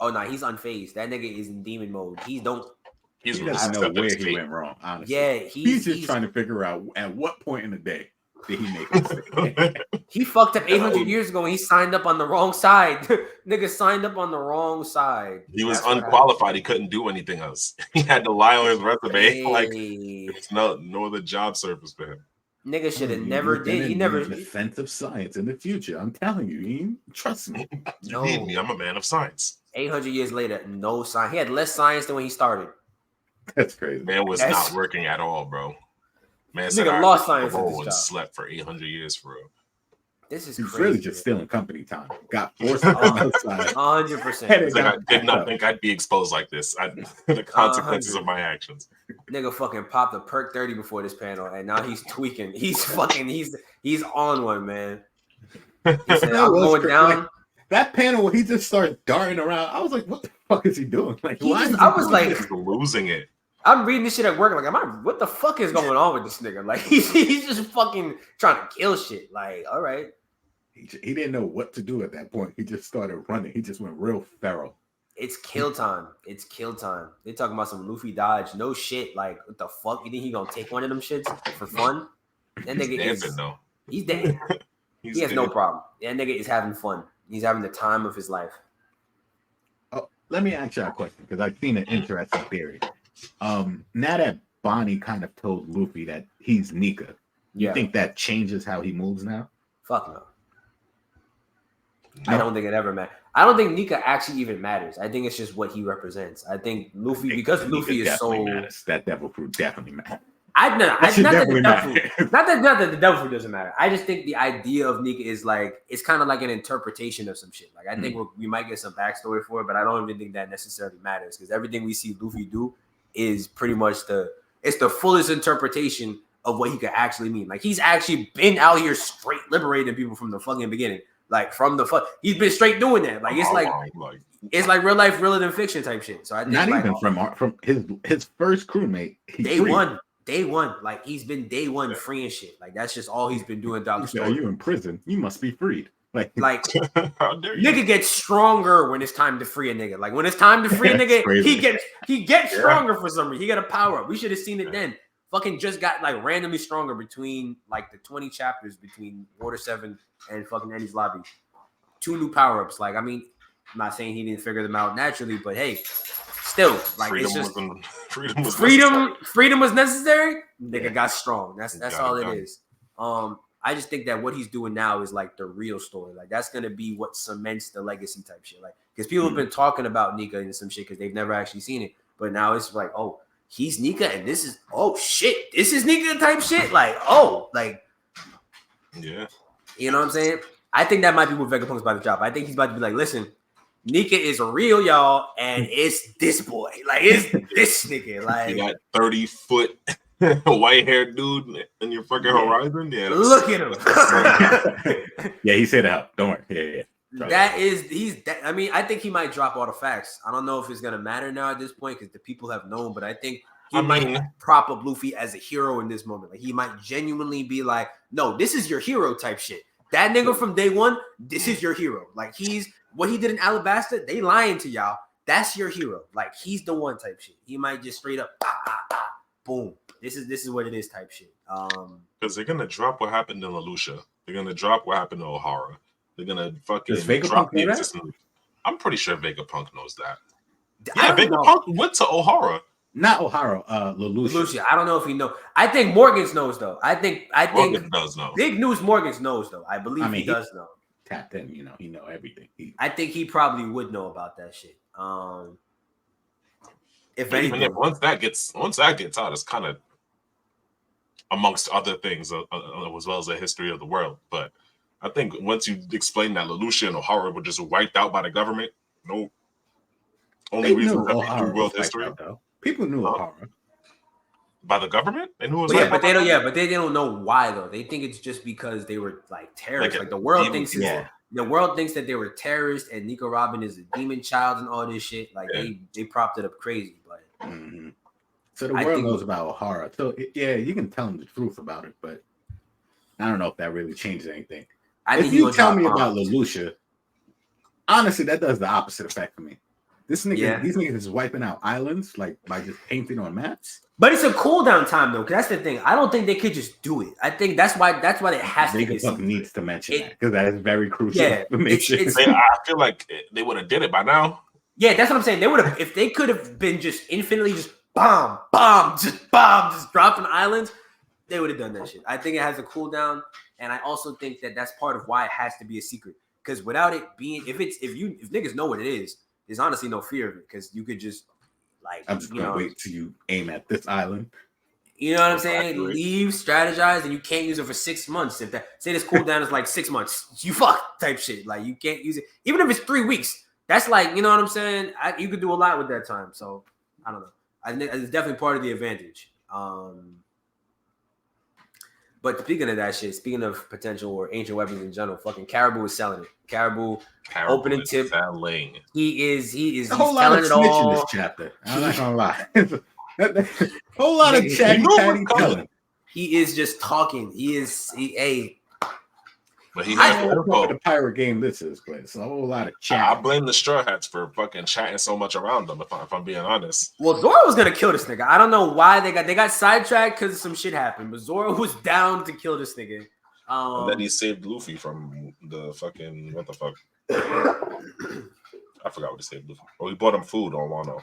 Oh no, he's unfazed. That nigga is in demon mode. He don't He doesn't know where he went wrong, honestly. Yeah, he's just trying to figure out at what point in the day did he make a mistake. He fucked up 800 years ago and he signed up on the wrong side. Nigga signed up on the wrong side. He was unqualified. He couldn't do anything else. He had to lie on his resume. Like, it's no other job service for him. Nigga should have never did. He never defense of science in the future. I'm telling you, Ian, trust me. You need me. I'm a man of science. 800 years later, no science. He had less science than when he started. That's crazy. Man was not working at all, bro. Man said nigga lost science at this and job. Slept for 800 years for real. This is He's crazy. really just stealing company time. Got forced on the side. 100%. Like, I did not think I'd be exposed like this. The consequences of my actions. Nigga fucking popped a perk 30 before this panel, and now he's tweaking. He's on one, man. He said, I'm going down. Like, that panel where he just starts darting around, I was like, what the fuck is he doing? Like, I was like, he's losing it. I'm reading this shit at work. Like, what the fuck is going on with this nigga? Like, he's just fucking trying to kill shit. Like, all right. He didn't know what to do at that point. He just started running. He just went real feral. It's kill time. It's kill time. They talking about some Luffy dodge. No shit. Like, what the fuck? You think he gonna take one of them shits for fun? That nigga he's dead. He has no problem. That nigga is having fun. He's having the time of his life. Oh, let me ask you a question because I've seen an interesting theory. Now that Bonnie kind of told Luffy that he's Nika, you think that changes how he moves now? Fuck no. I don't think it ever matters. I don't think Nika actually even matters. I think it's just what he represents. I think Luffy, because Luffy is so matters. That devil fruit definitely matters. Not that the devil fruit doesn't matter. I just think the idea of Nika is like it's kind of like an interpretation of some shit. Like I think we might get some backstory for it, but I don't even think that necessarily matters because everything we see Luffy do is pretty much it's the fullest interpretation of what he could actually mean. Like he's actually been out here straight liberating people from the fucking beginning. Like from the he's been straight doing that. Like it's like real life, realer than fiction type shit. So I think not even from his first crewmate. Day one. Like he's been day one freeing shit. Like that's just all he's been doing. Are you in prison? You must be freed. Like nigga gets stronger when it's time to free a nigga. Like when it's time to free a nigga, he gets stronger for some reason. He got a power up. We should have seen it then. Fucking just got like randomly stronger between like the 20 chapters between Water 7 and fucking Eddie's Lobby. 2 new power-ups. Like, I mean, I'm not saying he didn't figure them out naturally, but hey, still, like it's just freedom was necessary. Nigga got strong. That's all it is. I just think that what he's doing now is like the real story. Like that's gonna be what cements the legacy type shit. Like because people have been talking about Nika and some shit because they've never actually seen it, but now it's like, oh, he's Nika, and this is shit. This is Nika type shit. Like, yeah. You know what I'm saying? I think that might be what Vegapunk's about to drop. I think he's about to be like, listen, Nika is real, y'all, and it's this boy. Like, it's this nigga. Like, you got 30-foot white-haired dude in your fucking horizon. Yeah, look at him. Yeah, he said out. Don't worry. Yeah. I mean, I think he might drop all the facts. I don't know if it's gonna matter now at this point because the people have known, but I think he might prop up Luffy as a hero in this moment. Like he might genuinely be like, no, this is your hero type shit. That nigga from day one, this is your hero. Like he's what he did in Alabasta, they lying to y'all. That's your hero. Like he's the one type shit. He might just straight up boom. This is what it is type shit. Because they're gonna drop what happened in Lelouch. They're gonna drop what happened to O'Hara. They're gonna fucking drop the existence. I'm pretty sure Vegapunk knows that. Yeah, Vegapunk went to O'Hara. Not O'Hara, Lelouch. I don't know if he knows. I think Morgans knows though. I think Morgan does know. Big News Morgans knows though. I believe he does know. Tapped in, he know everything. I think he probably would know about that shit. If anything, once that gets out, it's kind of amongst other things as well as the history of the world. But I think once you explain that Lelouch and O'Hara were just wiped out by the government, no only reason that we do world history. People knew O'Hara. By the government? They knew it was but they don't know why though. They think it's just because they were like terrorists. Like the world thinks the world thinks that they were terrorists and Nico Robin is a demon child and all this shit. Like they propped it up crazy. But so the world knows about O'Hara. So you can tell them the truth about it, but I don't know if that really changes anything. If you tell me about Lelouch, honestly, that does the opposite effect for me. These niggas is wiping out islands like by just painting on maps. But it's a cooldown time though, because that's the thing. I don't think they could just do it. I think that's why it has to be. Needs to mention that because that is very crucial information. I feel like they would have did it by now. Yeah, that's what I'm saying. They would have if they could have been just infinitely just just dropping islands. They would have done that shit. I think it has a cooldown, and I also think that that's part of why it has to be a secret. Because without it being, if niggas know what it is, there's honestly no fear of it. Because you could just I'm just gonna wait till you aim at this island. You know what I'm saying? Leave, strategize, and you can't use it for 6 months. If say this cooldown is like 6 months, you fuck type shit. Like you can't use it, even if it's 3 weeks. That's like, you know what I'm saying? You could do a lot with that time. So I don't know. I think it's definitely part of the advantage. But speaking of that shit, speaking of potential or ancient weapons in general, fucking Caribou is selling it. Caribou opening tip. Selling. He is. A whole lot of snitch in this chapter. I'm not gonna lie. Whole lot of chatty telling. He is just talking. But I don't know what the pirate game this is, but it's a whole lot of chat. I blame the Straw Hats for fucking chatting so much around them. If I'm being honest. Well, Zoro was gonna kill this nigga. I don't know why they got sidetracked because some shit happened, but Zoro was down to kill this nigga. And then he saved Luffy from the fucking what the fuck? I forgot what he saved Luffy. Oh, he bought him food on Wano.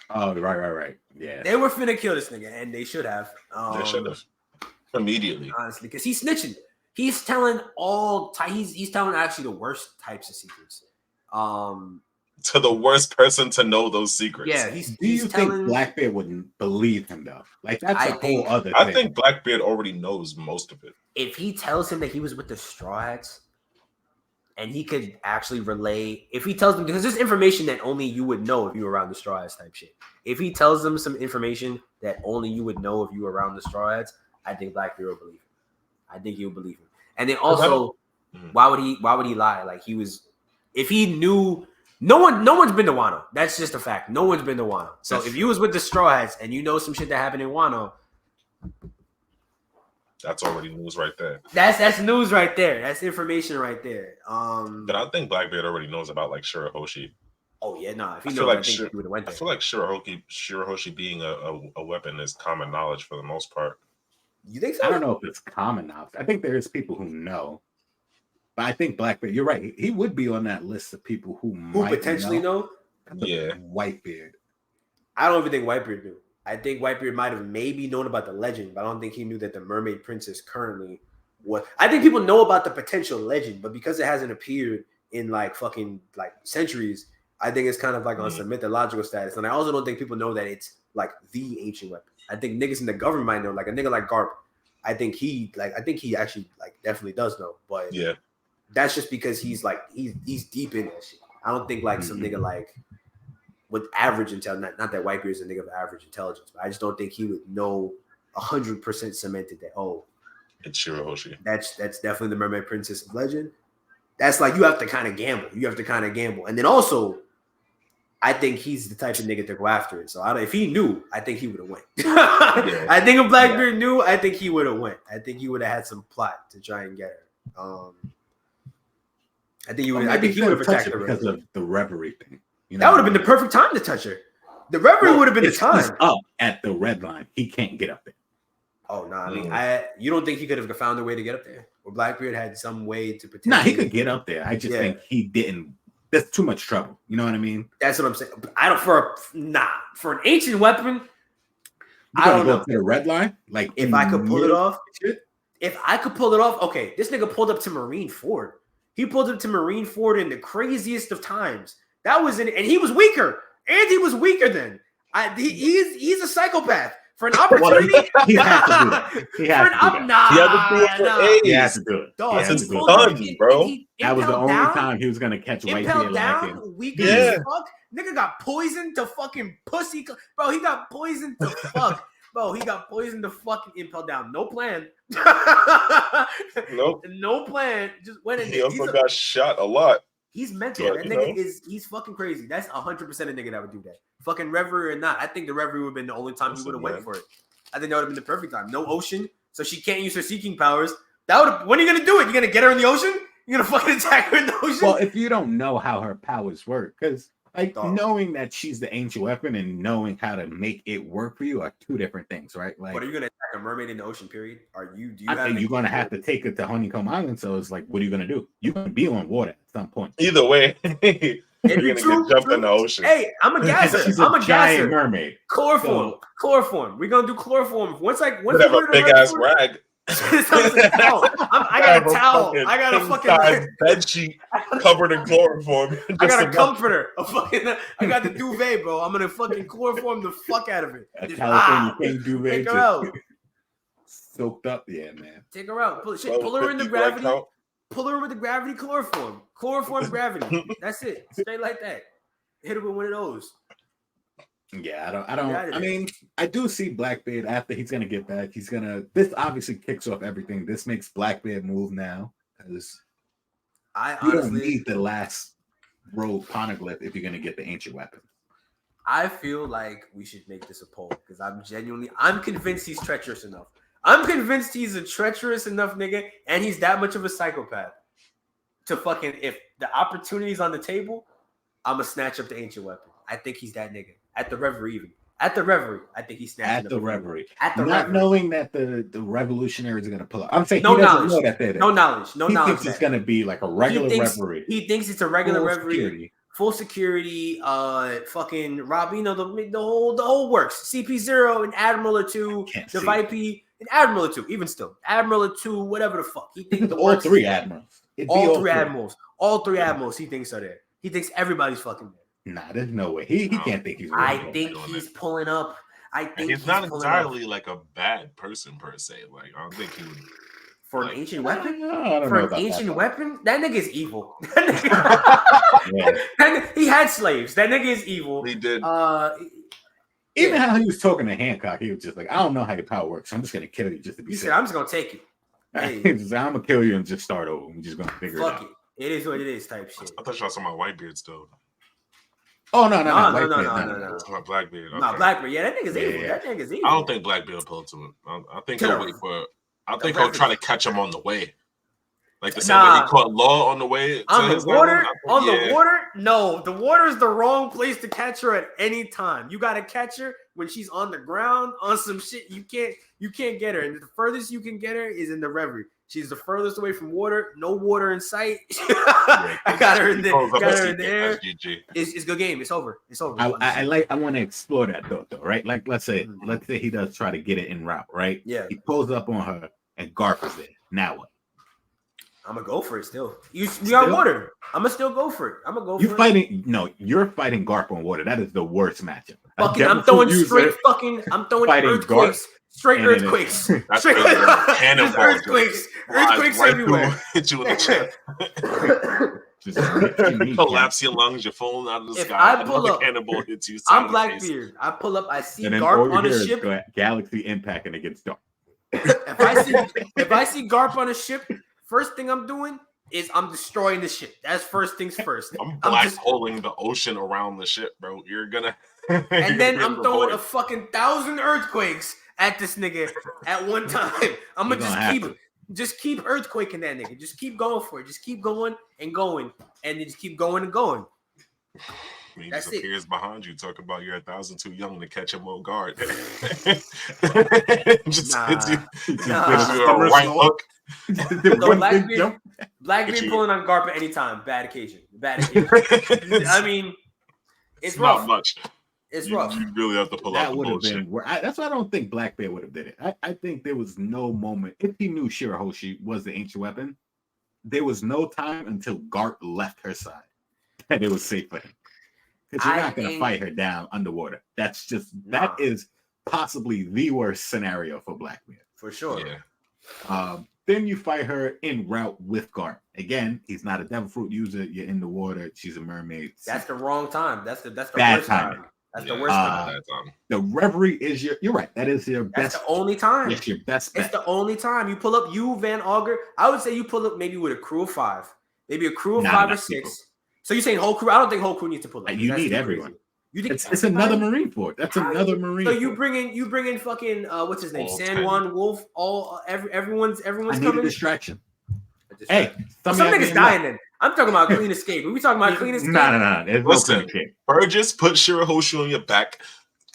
Oh, right. Yeah, they were finna kill this nigga, and they should have. They should have immediately, honestly, because he's snitching. He's telling he's telling actually the worst types of secrets. To the worst person to know those secrets. Yeah, do you think Blackbeard wouldn't believe him though? Like that's a whole other thing. I think Blackbeard already knows most of it. If he tells him that he was with the Straw Hats and he could actually relay, if he tells them, because there's information that only you would know if you were around the Straw Hats type shit. If he tells them some information that only you would know if you were around the Straw Hats, I think Blackbeard will believe him. I think he would believe him. And then also, why would he lie? Like he was, if he knew, no one's been to Wano. That's just a fact. No one's been to Wano. So if you was with the Straw Hats and you know some shit that happened in Wano, that's already news right there. That's news right there. That's information right there. But I think Blackbeard already knows about like Shirahoshi. Oh yeah, no. If he knows, I think he would have went there. I feel like Shirahoshi being a weapon is common knowledge for the most part. You think so? I don't know if it's common knowledge. I think there's people who know. But I think Blackbeard, you're right. He would be on that list of people who might potentially know. Yeah. Whitebeard. I don't even think Whitebeard knew. I think Whitebeard might have maybe known about the legend, but I don't think he knew that the Mermaid Princess currently was. I think people know about the potential legend, but because it hasn't appeared in like fucking like centuries, I think it's kind of like on some mythological status. And I also don't think people know that it's like the ancient weapon. I think niggas in the government might know, like a nigga like Garp. I think he actually like definitely does know, but yeah, that's just because he's deep in that shit. I don't think like some nigga like with average intelligence, not that Whitebeard is a nigga of average intelligence, but I just don't think he would know 100% cemented that it's Shirahoshi. That's definitely the Mermaid Princess of legend. That's like you have to kind of gamble. And then also I think he's the type of nigga to go after it. So if he knew, I think he would have went. Yeah. I think if Blackbeard knew, I think he would have went. I think he would have had some plot to try and get her. I think he would have attacked her because of the reverie thing. You know, that would have been the perfect time to touch her. The reverie would have been the time. He's up at the red line. He can't get up there. Oh no! I mean, you don't think he could have found a way to get up there? Or Blackbeard had some way to potentially? Nah, he could get up there. I just think he didn't. That's too much trouble. You know what I mean? That's what I'm saying. I don't for an ancient weapon. I don't know. To the red line, like if I could pull it off. If I could pull it off, okay. This nigga pulled up to Marine Ford. He pulled up to Marine Ford in the craziest of times. That was and he was weaker. And he was weaker than. He's a psychopath. For an opportunity, he had to do that. He had to do that. He had to do it. That's his son, bro. That was the only time he was gonna catch Whitebeard lacking. Yeah. Nigga got poisoned to fucking pussy. Bro, he got poisoned to fuck. Bro, he got poisoned to fucking impel down. No plan. Nope. No plan. Just went in. He also got shot a lot. He's mental. That nigga he's fucking crazy. That's 100% a nigga that would do that. Fucking reverie or not. I think the reverie would have been the only time he would have went for it. I think that would have been the perfect time. No ocean, so she can't use her seeking powers. That would. When are you gonna do it? You gonna get her in the ocean? You gonna fucking attack her in the ocean? Well, if you don't know how her powers work, because Like knowing that she's the ancient weapon and knowing how to make it work for you are two different things, right? Like, but are you gonna attack a mermaid in the ocean? Period. I think you're gonna have to take it to Honeycomb Island. So it's like, what are you gonna do? You're gonna be on water at some point. Either way, you're gonna get jumped in the ocean. Hey, I'm a gasser. I'm a giant mermaid. Chloroform. Chloroform. We're gonna do chloroform. Once have a big ass rag. I got a towel. I got a fucking bed sheet covered in chloroform. I got a comforter. I got the duvet, bro. I'm gonna fucking chloroform the fuck out of it. California duvet. Take her out. Soaked up, yeah, man. Take her out. Pull her in the gravity. Pull her with the gravity chloroform. Chloroform gravity. That's it. Straight like that. Hit her with one of those. Yeah, I mean, I do see Blackbeard after he's gonna get back. This obviously kicks off everything. This makes Blackbeard move now because you don't need the last rogue poneglyph if you're gonna get the ancient weapon. I feel like we should make this a poll because I'm convinced he's treacherous enough. I'm convinced he's a treacherous enough nigga, and he's that much of a psychopath to fucking, if the opportunity's on the table, I'm gonna snatch up the ancient weapon. I think he's that nigga. At the Reverie, even. At the Reverie, I think he's snatching at the Reverie. At the Not Reverie. knowing that the revolutionaries are going to pull up. I'm saying no he doesn't knowledge. know that they're there. No knowledge. He thinks it's going to be like a regular Reverie. He thinks it's a regular full Reverie. Security. Full security. Fucking Rob, you know, the whole works. CP0, an Admiral or two. The Vipey, an Admiral or two. Even still, Admiral or two, whatever the fuck. He thinks all three admirals. All three admirals. All three admirals. He thinks are there. He thinks everybody's fucking there. Nah, there's no way. He can't think he's. Really I think he's pulling up. I think he's not entirely like a bad person per se. Like I don't think he would. For an ancient weapon? For an ancient weapon? That nigga is evil. Yeah. He had slaves. That nigga is evil. He did. Even how he was talking to Hancock, he was just like, I don't know how your power works. So I'm just gonna kill you just to be safe. He said, I'm just gonna take it. Hey. I'm gonna kill you and just start over. I'm just gonna figure it out. Fuck it. It is what it is type shit. I thought y'all saw my Whitebeard still. Oh no. My Blackbeard. Okay. No, Blackbeard. Yeah, that nigga's evil. That nigga's evil. I don't think Blackbeard will pull to him. I think he'll wait for. I think he'll try to catch him on the way. Like the same way he caught Law on the way. On the water? The water? No, the water is the wrong place to catch her at any time. You gotta catch her when she's on the ground on some shit. You can't get her. And the furthest you can get her is in the Reverie. She's the furthest away from water. No water in sight. I got her in there. It's good game. It's over. I want to explore that though, right? Like let's say he does try to get it en route, right? Yeah. He pulls up on her and Garp is there. Now what? I'm gonna go for it still. We on water. I'm gonna still go for it. I'm gonna go for it. You're fighting Garp on water. That is the worst matchup. I'm throwing earthquakes. Straight earthquakes. Straight earthquakes. Earthquakes everywhere. Hit you in the chest. Collapse your lungs. You're falling out of the sky. I pull up. Cannonball hits you. I'm Blackbeard. I pull up. I see Garp on a ship. Galaxy impact and it gets dark. If I see Garp on a ship, first thing I'm doing is I'm destroying the ship. That's first things first. I'm black holing the ocean around the ship, bro. You're gonna. And then I'm throwing a fucking 1,000 earthquakes at this nigga at one time. I'm gonna just keep earthquaking that nigga. Just keep going for it. Just keep going and going, and then just keep going and going. He just appears behind you. Talk about you're 1,000 too young to catch him on guard. Just hits you a right hook. Blackbeard pulling on Garp at any time. Bad occasion. I mean, it's rough. Not much. It's rough. You really have to pull out the bullshit. That's why I don't think Blackbeard would have did it. I think there was no moment. If he knew Shirahoshi was the ancient weapon, there was no time until Garp left her side that it was safe for him. Because you're not going to fight her down underwater. That is possibly the worst scenario for Blackbeard. For sure. Yeah. Then you fight her en route with Garp. Again, he's not a devil fruit user. You're in the water. She's a mermaid. That's the wrong time. That's the bad worst time. That's the worst time. The Reverie is you're right. That is your best. That's the only time. It's your best bet. It's the only time. You pull up Van Auger. I would say you pull up maybe with a crew of 5. Maybe a crew of 5 or 6. People. So you're saying whole crew? I don't think whole crew needs to pull up. You need everyone. You think it's another Marine Fort? That's another Marine. So you bring in fucking what's his name? San Juan Wolf. Everyone's I need coming. a distraction. Hey, some niggas dying then. I'm talking about clean escape. We talking about clean escape? Nah. Listen, Burgess, put Shirahoshi on your back.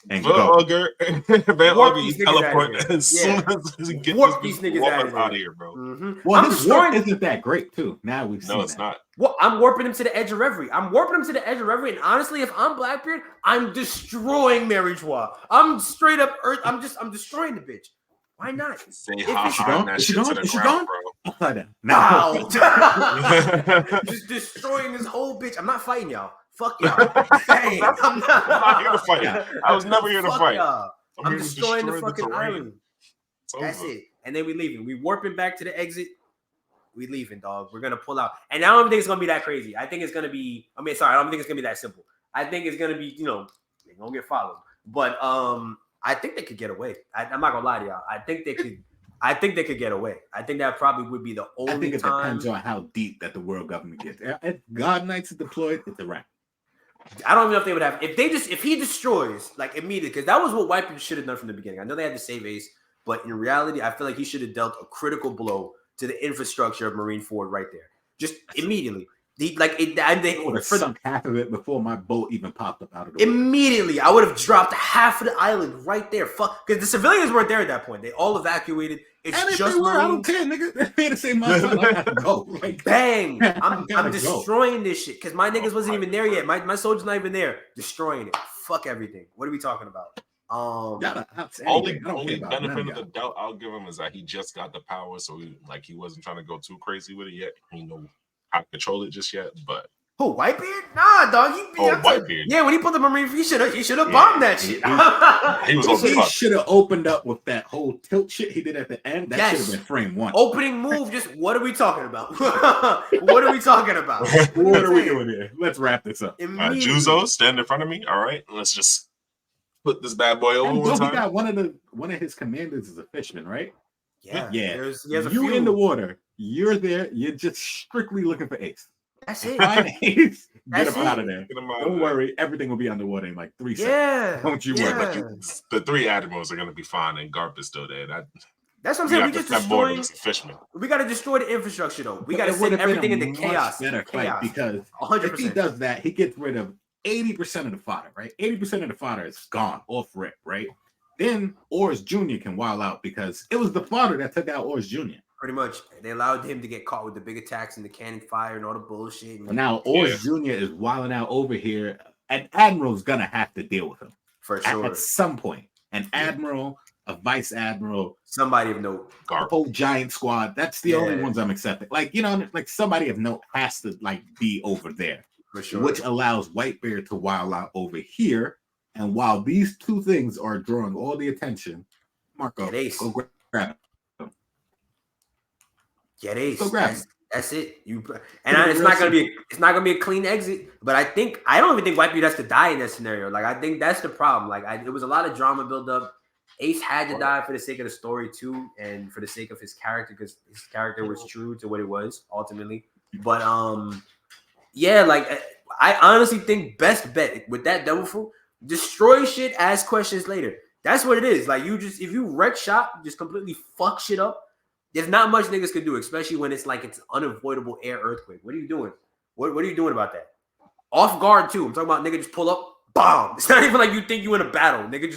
Van Ogre, you teleport as soon as you get these niggas out of here, bro. Mm-hmm. Well, his warp isn't that great, too. Now we've seen it's not. Well, I'm warping him to the edge of Reverie. And honestly, if I'm Blackbeard, I'm destroying Mary Joie. I'm straight up Earth. I'm destroying the bitch. Why not? Say that shit to the ground, bro. Upside down. Wow. Just destroying this whole bitch. I'm not fighting y'all. Fuck y'all. Dang, I'm not here to fight. I was never here to fight. I'm destroying the fucking island. That's it. And then we leaving. We warping back to the exit. We leaving, dog. We're gonna pull out. And I don't think it's gonna be that crazy. I think it's gonna be. I don't think it's gonna be that simple. I think it's gonna be. They're gonna get followed. But I think they could get away. I'm not gonna lie to y'all. I think they could get away. I think that probably would be the only time. I think it depends on how deep that the world government gets. If God Knights is deployed, it's a wrap. I don't even know if they would have. If he destroys like immediately, because that was what Whitebeard should have done from the beginning. I know they had to save Ace, but in reality, I feel like he should have dealt a critical blow to the infrastructure of Marineford right there, just immediately. They would have sunk half of it before my boat even popped up out of the water. Immediately, I would have dropped half of the island right there. Fuck, because the civilians weren't there at that point. They all evacuated. It's just I don't care, nigga. They the same time. I gotta go. Like, bang! I'm destroying this shit because my niggas wasn't even there yet. My soldiers not even there. Destroying it. Fuck everything. What are we talking about? Only benefit of the doubt I'll give him is that he just got the power, so he wasn't trying to go too crazy with it yet. He know how to control it just yet, but. Who, Whitebeard? Nah, dog. Whitebeard. Yeah, when he put the Marine, he should have bombed that shit. He should have opened up with that whole tilt shit he did at the end. That should have been frame one. Opening move. Just what are we talking about? What are we talking about? What are we doing here? Let's wrap this up. Juzo, stand in front of me. All right, let's just put this bad boy over one time. He got one of his commanders is a fisherman, right? Yeah. He has you in the water. You're there. You're just strictly looking for Ace. That's it. Get him out of there. Don't worry. Everything will be underwater in like 3 seconds. Yeah. Don't you worry. The 3 admirals are going to be fine, and Garp is still there. That's what I'm saying. We just destroying. We got to destroy the infrastructure, though. We got to send everything into chaos. Better fight because 100%. If he does that, he gets rid of 80% of the fodder, right? 80% of the fodder is gone, off rip, right? Then Oars Jr. can wild out because it was the fodder that took out Oars Jr. Pretty much. They allowed him to get caught with the big attacks and the cannon fire and all the bullshit. Well, now Oars Jr. is wilding out over here. An admiral's going to have to deal with him. For sure. At some point. An admiral, a vice admiral. Somebody of note. A whole giant squad. That's the only ones I'm accepting. Like, somebody of note has to, be over there. For sure. Which allows Whitebeard to wild out over here. And while these 2 things are drawing all the attention, Marco, go grab it. Get Ace. That's it. It's not gonna be a clean exit. But I don't even think Whitebeard has to die in that scenario. Like I think that's the problem. It was a lot of drama build up. Ace had to die for the sake of the story too, and for the sake of his character, because his character was true to what it was ultimately. But I honestly think best bet with that double fruit, destroy shit, ask questions later. That's what it is. Like if you wreck shop, just completely fuck shit up. There's not much niggas can do, especially when it's unavoidable air earthquake. What are you doing? What are you doing about that? Off guard too. I'm talking about nigga just pull up, bomb. It's not even like you think you in a battle, nigga.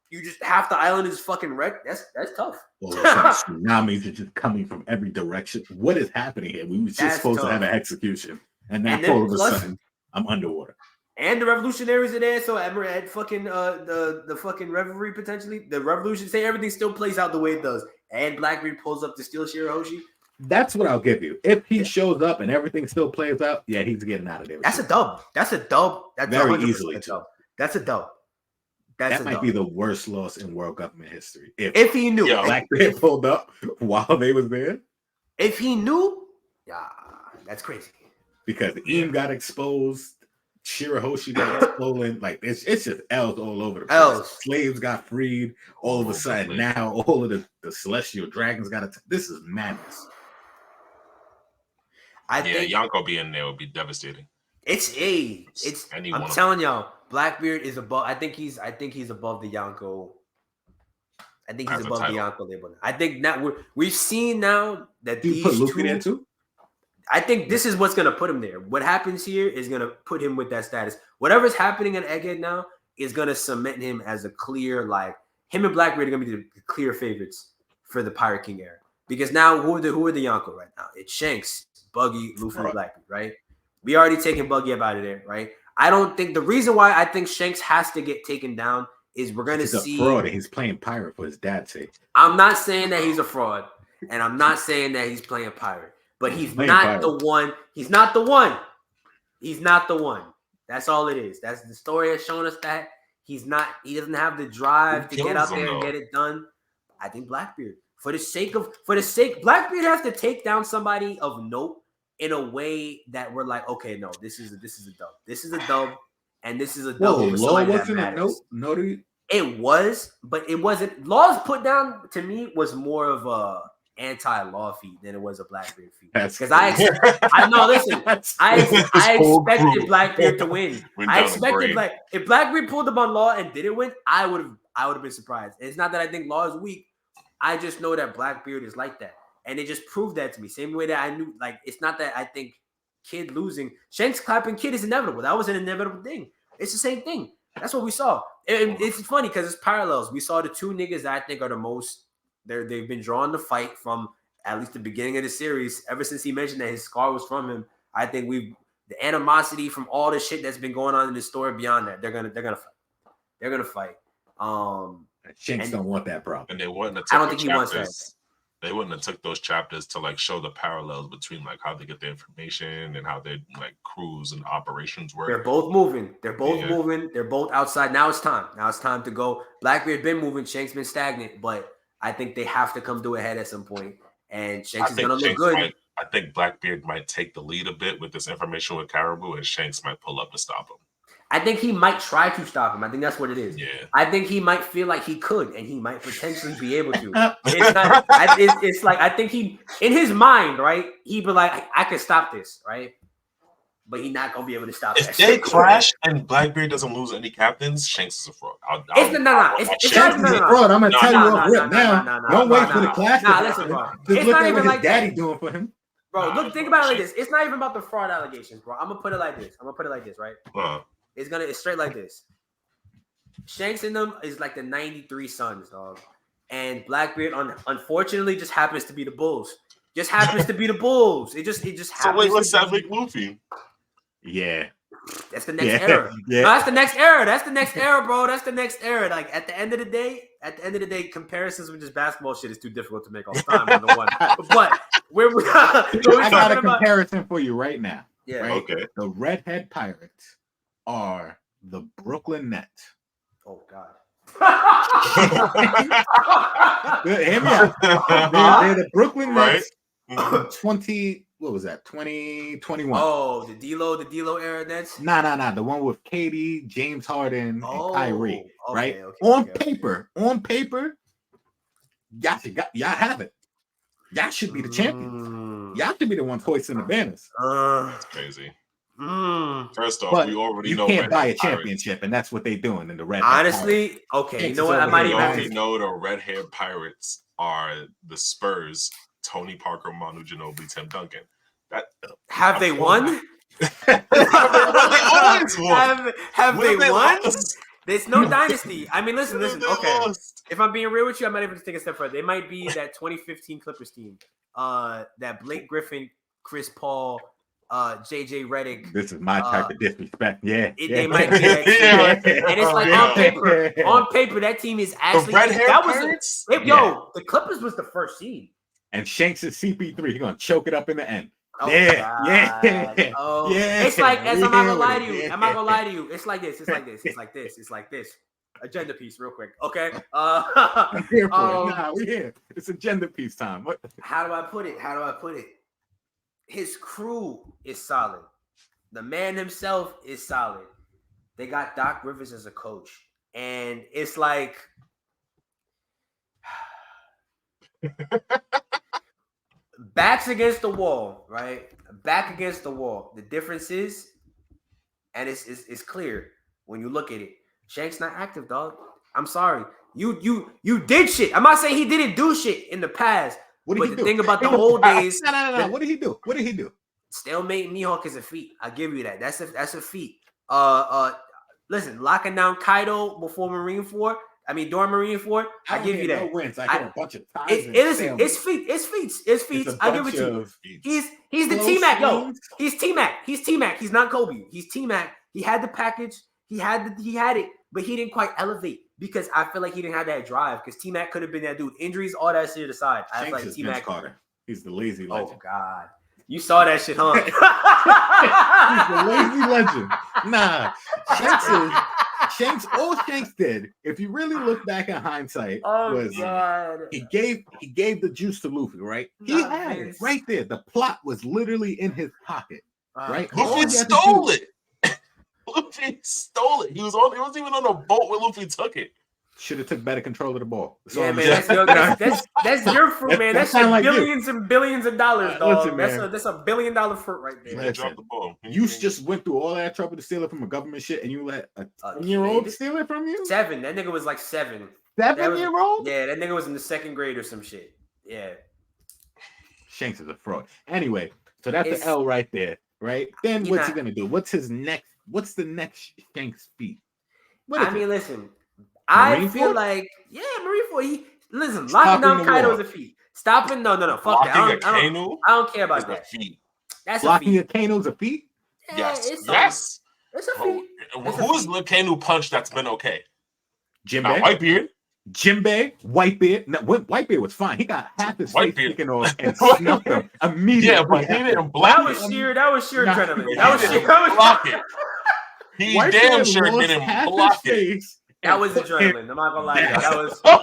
You just half the island is fucking wrecked. That's tough. Well, tsunamis are just coming from every direction. What is happening here? We were just supposed to have an execution, and now all of a sudden I'm underwater. And the revolutionaries are there, so at fucking the fucking revelry potentially, the revolution, say everything still plays out the way it does. And Blackbeard pulls up to steal Shirahoshi. That's what I'll give you. If he shows up and everything still plays out, yeah, he's getting out of there. That's a dub. That's very easily. That's a dub. That might be the worst loss in world government history. If he knew. Blackbeard pulled up while they was there. If he knew, that's crazy. Because Eam got exposed. Shirahoshi got stolen. It's just L's all over the place. Slaves got freed. All of a sudden, now all of the celestial dragons got this is madness. I think Yonko being there would be devastating. I'm telling y'all, Blackbeard is above. I think he's above the Yonko. I think he's above the Yonko label. I think now we've seen now that these put Luffy there too. I think this is what's gonna put him there. What happens here is gonna put him with that status. Whatever's happening at Egghead now is gonna cement him as a clear, like him and Blackbeard are gonna be the clear favorites for the Pirate King era. Because now who are the Yonko right now? It's Shanks, Buggy, Luffy, and Blackbeard, right? We already taken Buggy up out of there, right? I don't think the reason why I think Shanks has to get taken down is we're gonna see a fraud and he's playing pirate for his dad's sake. I'm not saying that he's a fraud, and I'm not saying that he's playing pirate, but he's not the one. He's not the one. He's not the one. That's all it is. That's the story has shown us that he's not. He doesn't have the drive to get out there and get it done. I think Blackbeard, for the sake, Blackbeard has to take down somebody of note in a way that we're like, okay, no, this is a dub. This is a dub, and this is a dub. Law wasn't a note. It was, but it wasn't. Law's put down to me was more of a anti-law feat than it was a Blackbeard feat. Because I know. Listen, I expected Blackbeard to win. I expected if Blackbeard pulled up on Law and didn't win, I would have been surprised. It's not that I think Law is weak. I just know that Blackbeard is like that. And it just proved that to me. Same way that I knew, like, it's not that I think Kid losing. Shanks clapping Kid is inevitable. That was an inevitable thing. It's the same thing. That's what we saw. It's funny because it's parallels. We saw the two niggas that I think are the most, they've been drawn to fight from at least the beginning of the series. Ever since he mentioned that his scar was from him, I think the animosity from all the shit that's been going on in the story beyond that, they're gonna fight. They're gonna fight. Shanks don't want that problem. And they wouldn't have I don't think he wants that. They wouldn't have took those chapters to like show the parallels between like how they get the information and how they like crews and operations work. They're both moving. They're both moving. They're both outside. Now it's time. Now it's time to go. Blackbeard been moving. Shanks been stagnant, but I think they have to come to a head at some point. And Shanks is gonna look good. I think Blackbeard might take the lead a bit with this information with Caribou, and Shanks might pull up to stop him. I think he might try to stop him. I think that's what it is. Yeah. I think he might feel like he could, and he might potentially be able to. It's like I think he, in his mind, right? He'd be like, I can stop this, right? But he's not gonna be able to stop if they crash and Blackbeard doesn't lose any captains, Shanks is a fraud. It's not a fraud. I'm gonna tell you right now. Don't wait for the clash. Listen, bro. Just look at what his daddy doing for him. Bro, look, think about it like this. It's not even about the fraud allegations, bro. I'm gonna put it like this, right? It's straight like this. Shanks in them is like the 93 Suns, dog. And Blackbeard unfortunately just happens to be the Bulls. Just happens to be the Bulls. It just happens. So wait, let's have like Luffy. Yeah. That's the next era. Yeah. No, that's the next era. That's the next era, bro. That's the next era. Like at the end of the day, comparisons with just basketball shit is too difficult to make all the time. But I got a comparison for you right now. Yeah. Right? Okay. The Redhead Pirates are the Brooklyn Nets. Oh God. Hear me out. They're the Brooklyn Nets. Right. 2021. Oh, the D-Lo era Nets. Nah. The one with KD, James Harden, and Kyrie. Right? Okay, on paper, y'all have it. Y'all should be the champions. Y'all should be the ones hoisting the banners. That's crazy. First off, but we already you know can't buy a championship, and that's what they're doing in the Red. Honestly, okay, you know what? I might even already know the red-haired Pirates are the Spurs. Tony Parker, Manu Ginobili, Tim Duncan. Have they won? Have they won? There's no dynasty. I mean, listen. Okay, if I'm being real with you, I might even take a step further. They might be that 2015 Clippers team. That Blake Griffin, Chris Paul, JJ Redick. This is my type of disrespect. They might be that team. And it's like on paper, that team is actually the Clippers was the first seed. And Shanks is CP3. He's gonna choke it up in the end. Oh, yeah. It's like, I'm not gonna lie to you. It's like this. It's like this. Agenda piece, real quick. Okay. I'm here for it. Nah, we here. It's agenda piece time. What? How do I put it? His crew is solid. The man himself is solid. They got Doc Rivers as a coach, and it's like. Backs against the wall, right? Back against the wall. The difference is, and it's clear when you look at it. Shanks not active, dog. I'm sorry. You did shit. I'm not saying he didn't do shit in the past. What did but he the do? thing about the old days. No. What did he do? What did he do? Stalemate Mihawk is a feat. I'll give you that. That's a feat. Listen, locking down Kaido before Marineford. I mean, during Marineford, I give you that. No wins. I get a bunch of ties. It's feats. I give it to you. He's the T-Mac, yo. He's T-Mac. He's not Kobe. He's T-Mac. He had the package. He had it, but he didn't quite elevate because I feel like he didn't have that drive. Because T-Mac could have been that dude. Injuries, all that shit aside, I feel like T-Mac. Carter. He's the lazy legend. Oh God. You saw that shit, huh? He's the lazy legend. Nah, Shanks. All Shanks did, if you really look back in hindsight, he gave the juice to Luffy, right? He had it right there. The plot was literally in his pocket, right? Luffy stole it. Luffy stole it. He wasn't even on the boat when Luffy took it. Should have took better control of the ball. Yeah, man, that's your fruit, man. That's like billions and billions of dollars, dog. Listen, that's $1 billion fruit right there. Drop the ball. You just went through all that trouble to steal it from a government shit, and you let a 10-year-old steal it from you? 7. That nigga was like 7. 7-year-old? Yeah, that nigga was in the 2nd grade or some shit. Yeah. Shanks is a fraud. Anyway, so that's the L right there, right? Then what's he gonna do? What's the next Shanks feat? Listen. I feel like, Marineford. Listen, locking down Kaido is a feat. Stopping, no, fuck that. I don't care about that. That's blocking a Kano is a feat. Yes, it's a feat. Who is the Kano punch that's been okay? Jinbei, Whitebeard. Whitebeard. No, Whitebeard was fine. He got half his face taken off and snuffed him immediately. Yeah, but he didn't block it. That was sheer adrenaline. That was block it. He damn sure didn't block it. That was adrenaline. I'm not gonna lie. That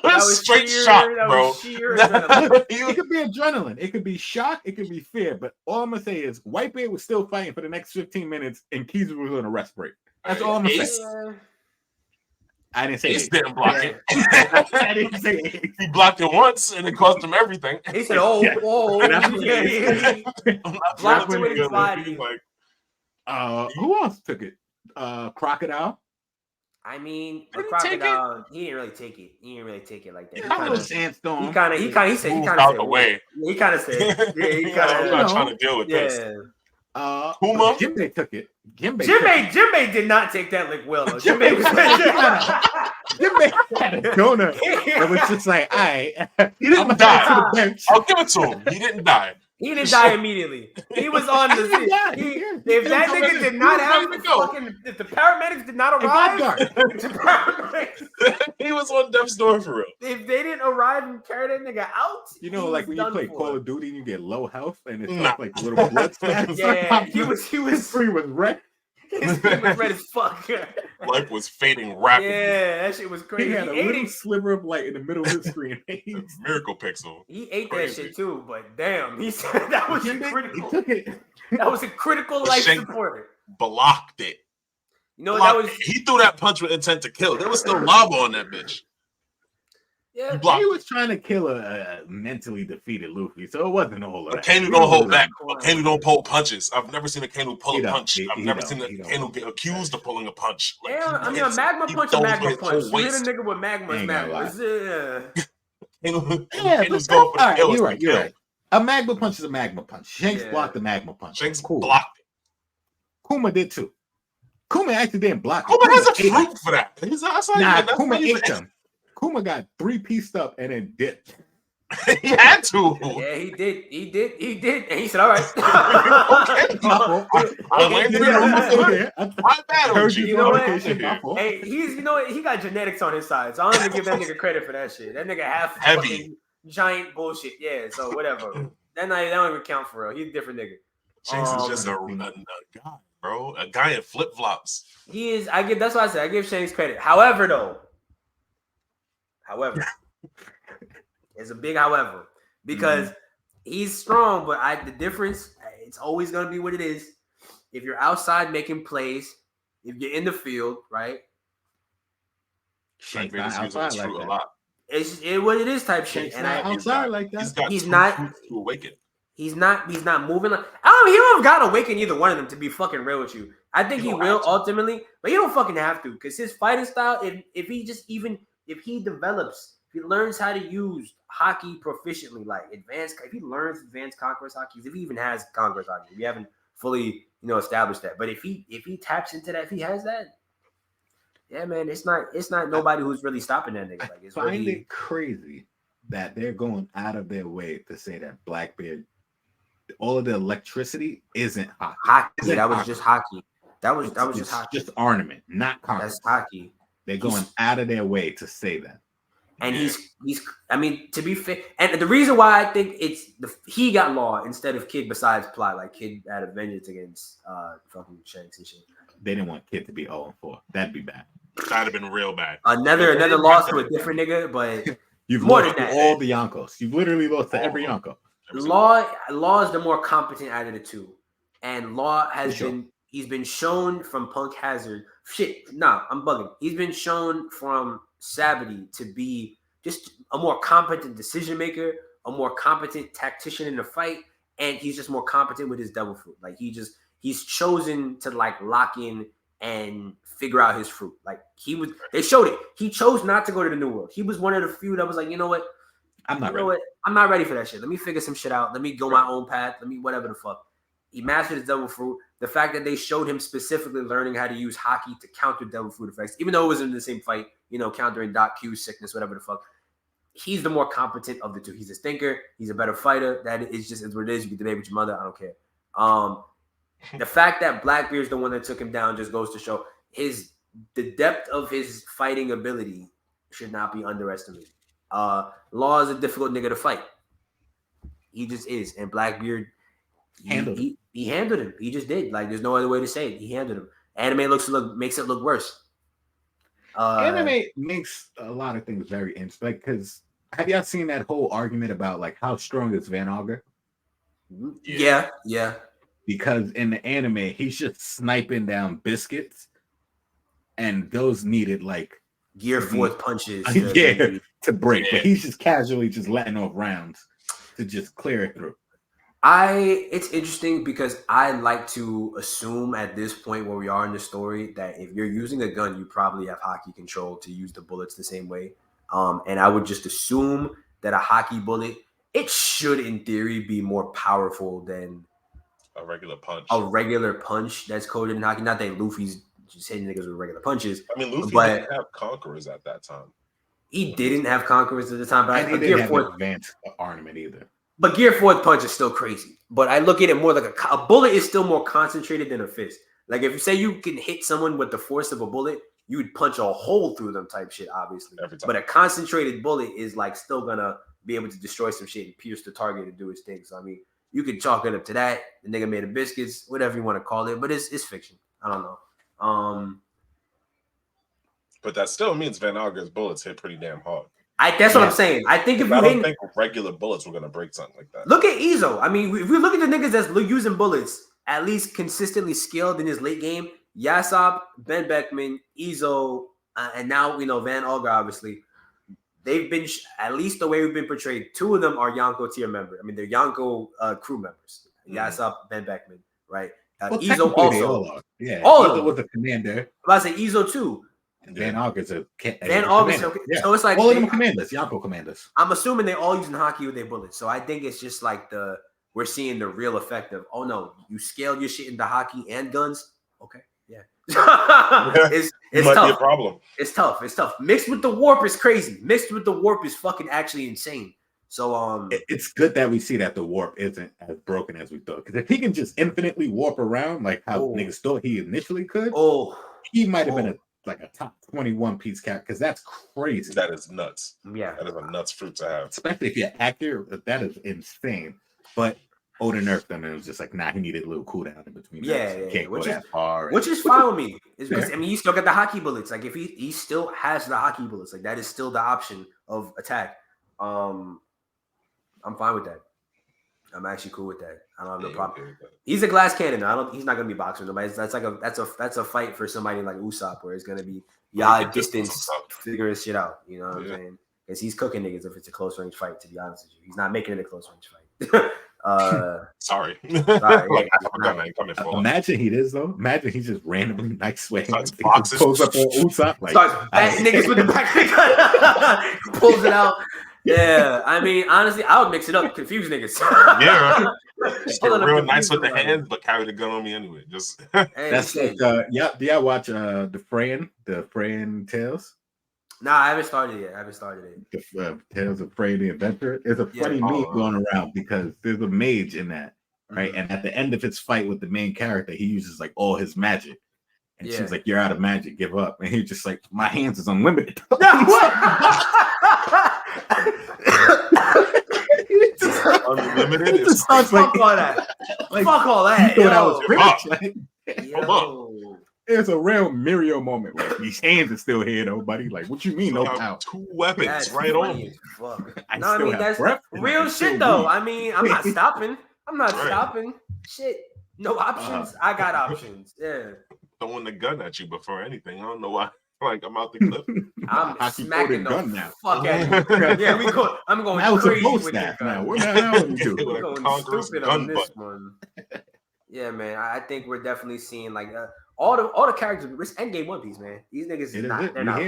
was straight shock, bro. Sheer adrenaline. It could be adrenaline. It could be shock. It could be fear. But all I'm gonna say is Whitebeard was still fighting for the next 15 minutes, and Kizu was on a rest break. That's all I'm gonna say. I didn't say Ace didn't block it. I didn't say Ace. He blocked it once, and it cost him everything. He said, "Oh, blocked it with his body." Who else took it? Crocodile. I mean, the Crocodile, he didn't really take it. He didn't really take it like that. Sandstorm. He kind of said, out the way. He kind of said, I'm not trying to deal with this. Kuma? Jinbei took it. Jinbei did not take that like well. Jinbei had a donut. It was just like, all right. He didn't die. To the bench. I'll give it to him. He didn't die. He didn't die immediately. He was on the. If that nigga did not have the fucking, if the paramedics did not arrive, he was on death's door for real. If they didn't arrive and carry that nigga out, like when you play Call of Duty and you get low health and it's like little blood spats. Yeah, he was red. His skin was red as fuck. Life was fading rapidly. Yeah, that shit was crazy. He had a little sliver of light in the middle of the screen. Miracle pixel. He ate that shit too, but damn, he said that was critical. He took it. That was a critical life support. Blocked it. You know that was. He threw that punch with intent to kill. There was still lava on that bitch. Yeah, he was trying to kill a mentally defeated Luffy, so it wasn't a whole lot. Kano don't hold back. Kano don't pull punches. I've never seen a Kano pull a punch. I've never seen a Kano get accused of pulling a punch. Like, yeah, I mean, a magma punch, a magma punch. You hit a nigga with magma, Kano's going for the kill. You're right. A magma punch is a magma punch. Shanks blocked the magma punch. Shanks blocked it. Kuma did too. Kuma actually didn't block it. Kuma has a fruit for that. Kuma ate them. Kuma got 3-pieced up and then dipped. He had to. Yeah, he did. And he said, all right. You know what? Hey, he got genetics on his side. So I'm going to give that nigga credit for that shit. That nigga half heavy. Giant bullshit. Yeah, so whatever. That don't even count for real. He's a different nigga. Shanks is just a guy, bro. A guy in flip-flops. He is. That's why I said I give Shanks credit. However, it's a big however, because he's strong, but the difference, it's always going to be what it is. If you're outside making plays, if you're in the field, right? Shanks not outside like that. It's what it is type shit. And outside like that. He's not to awaken. He's not moving. He don't got to awaken either one of them, to be fucking real with you. I think he will ultimately, but he don't fucking have to, because his fighting style, if he just even if he develops, if he learns how to use hockey proficiently, like advanced, if he learns advanced conquest hockey, if he even has conquest hockey, we haven't fully, established that. But if he taps into that, if he has that, yeah, man, it's not nobody who's really stopping that nigga. Like, it's find it crazy that they're going out of their way to say that Blackbeard, all of the electricity isn't hockey. That was just hockey. That was just hockey. Just ornament, not conquest. That's hockey. They're going out of their way to say that. And he's I mean, to be fair, and the reason why I think he got Law instead of Kid, besides plot, like Kid had a vengeance against fucking Shanks and shit. They didn't want Kid to be 0-4. That'd be bad. That'd have been real bad. Another loss to a different nigga, but you've lost to all the Yonkos. You've literally lost to every Yonko. Law is the more competent out of the two, and Law has he's been shown from Punk Hazard. I'm bugging. He's been shown from Sabity to be just a more competent decision maker, a more competent tactician in the fight, and he's just more competent with his devil fruit. Like he's chosen to like lock in and figure out his fruit. Like they showed it. He chose not to go to the New World. He was one of the few that was like, you know what? I'm not ready. I'm not ready for that shit. Let me figure some shit out. Let me go my own path. Let me whatever the fuck. He mastered his devil fruit. The fact that they showed him specifically learning how to use hockey to counter devil fruit effects, even though it was in the same fight, countering Doc Q's sickness, whatever the fuck. He's the more competent of the two. He's a thinker. He's a better fighter. That is just what it is. You can debate with your mother. I don't care. The fact that Blackbeard's the one that took him down just goes to show the depth of his fighting ability should not be underestimated. Law is a difficult nigga to fight. He just is. And Blackbeard, he handled him. He just did. Like, there's no other way to say it. He handled him. Anime makes it look worse. Anime makes a lot of things very interesting. Because have y'all seen that whole argument about like how strong is Van Auger? Yeah. Because in the anime, he's just sniping down biscuits, and those needed like gear forth punches to break. But he's just casually just letting off rounds to just clear it through. It's interesting because I like to assume at this point where we are in the story that if you're using a gun, you probably have hockey control to use the bullets the same way. And I would just assume that a hockey bullet, it should in theory be more powerful than a regular punch. A regular punch that's coded in hockey. Not that Luffy's just hitting niggas with regular punches. I mean, Luffy didn't have conquerors at that time. He didn't have conquerors at the time, but he didn't have advanced ornament either. But gear forth punch is still crazy. But I look at it more like a bullet is still more concentrated than a fist. Like if you say you can hit someone with the force of a bullet, you would punch a hole through them type shit, obviously. But a concentrated bullet is like still gonna be able to destroy some shit and pierce the target and do his thing. So I mean, you could chalk it up to that. The nigga made of biscuits, whatever you want to call it, but it's fiction. I don't know. But that still means Van Auger's bullets hit pretty damn hard. That's what I'm saying. I think I don't think regular bullets were gonna break something like that. Look at Izo. I mean, if we look at the niggas that's using bullets, at least consistently skilled in his late game, Yasop, Ben Beckman, Izo, and now Van Auger, obviously. They've been, at least the way we've been portrayed, two of them are Yonko tier members. I mean, they're Yonko crew members. Yasop, Ben Beckman, right? Izo also. All of them was a commander. I say Izo too. And Van Auger's a Van Auger's okay. Yeah. So it's like all of them commanders, Yonko commanders. I'm assuming they're all using hockey with their bullets. So I think it's just like we're seeing the real effect of, oh no, you scaled your shit into hockey and guns. Okay, yeah. It's might tough. Be a problem. It's tough. Mixed with the warp is crazy. Mixed with the warp is fucking actually insane. So it's good that we see that the warp isn't as broken as we thought. Because if he can just infinitely warp around like how niggas thought he initially could, he might have been a top 21 piece cat, because that's crazy. That is nuts. Yeah, that is a nuts fruit to have. Especially if you're accurate, that is insane. But Oda nerfed him, and it was just like, he needed a little cooldown in between. Which is fine with me. I mean, you still got the hockey bullets. Like if he still has the hockey bullets, like that is still the option of attack. I'm fine with that. I'm actually cool with that. I don't have no problem. He's a glass cannon. He's not gonna be boxing nobody. That's a fight for somebody like Usopp, where it's gonna be distance figuring shit out. You know what I'm saying? Because he's cooking niggas if it's a close range fight. To be honest with you, he's not making it a close range fight. Sorry. Like, I forgot I ain't coming for. Imagine he is though. Imagine he just randomly night sway. Pulls up on Usopp. Like, starts batting niggas with the back. Pulls it out. Yeah, I mean, honestly, I would mix it up, confuse niggas. Yeah, just get real nice with the hands, but carry the gun on me anyway. Just that's like, do y'all watch the Freyan Tales? Nah, I haven't started it. The Tales of Freya the Adventurer. It's a funny meme going around because there's a mage in that, right? Mm-hmm. And at the end of his fight with the main character, he uses like all his magic. And she's like, "You're out of magic, give up." And he's just like, "My hands is unlimited." Unlimited. Fuck all that. Fuck all that. You thought I was rich. It's a real Mirio moment. Like, these hands are still here, though, buddy. Like, what you mean, no power? 2 weapons right on. I mean, that's real shit, though. I mean, I'm not stopping. Stopping. Shit. No options. I got options. Yeah. Throwing the gun at you before anything. I don't know why. Like, I'm out the clip. I'm smacking the gun now. Fuck at you. Yeah, we go. I'm going now crazy with that. Now, what the hell are you doing? We're going stupid on this one. Yeah, man. I think we're definitely seeing like all the characters. It's Endgame One Piece, man. These niggas is not. They're not.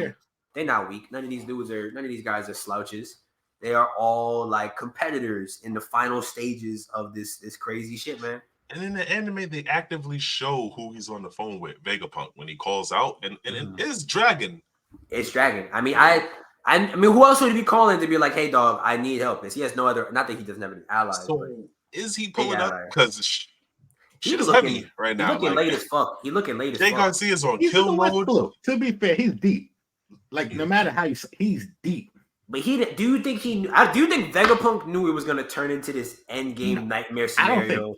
They're not weak. None of these guys are slouches. They are all like competitors in the final stages of this crazy shit, man. And in the anime, they actively show who he's on the phone with, Vegapunk, when he calls out, and it is Dragon. It's Dragon. I mean, I mean, who else would he be calling to be like, "Hey, dog, I need help"? Because he has no other. Not that he doesn't have any allies. So is he pulling up? Because shit is heavy right now. He's looking late as fuck. He's looking late as fuck. Jay Garcia's on kill mode. To be fair, he's deep. Like no matter how he's deep. But do you think Vegapunk knew it was gonna turn into this endgame nightmare scenario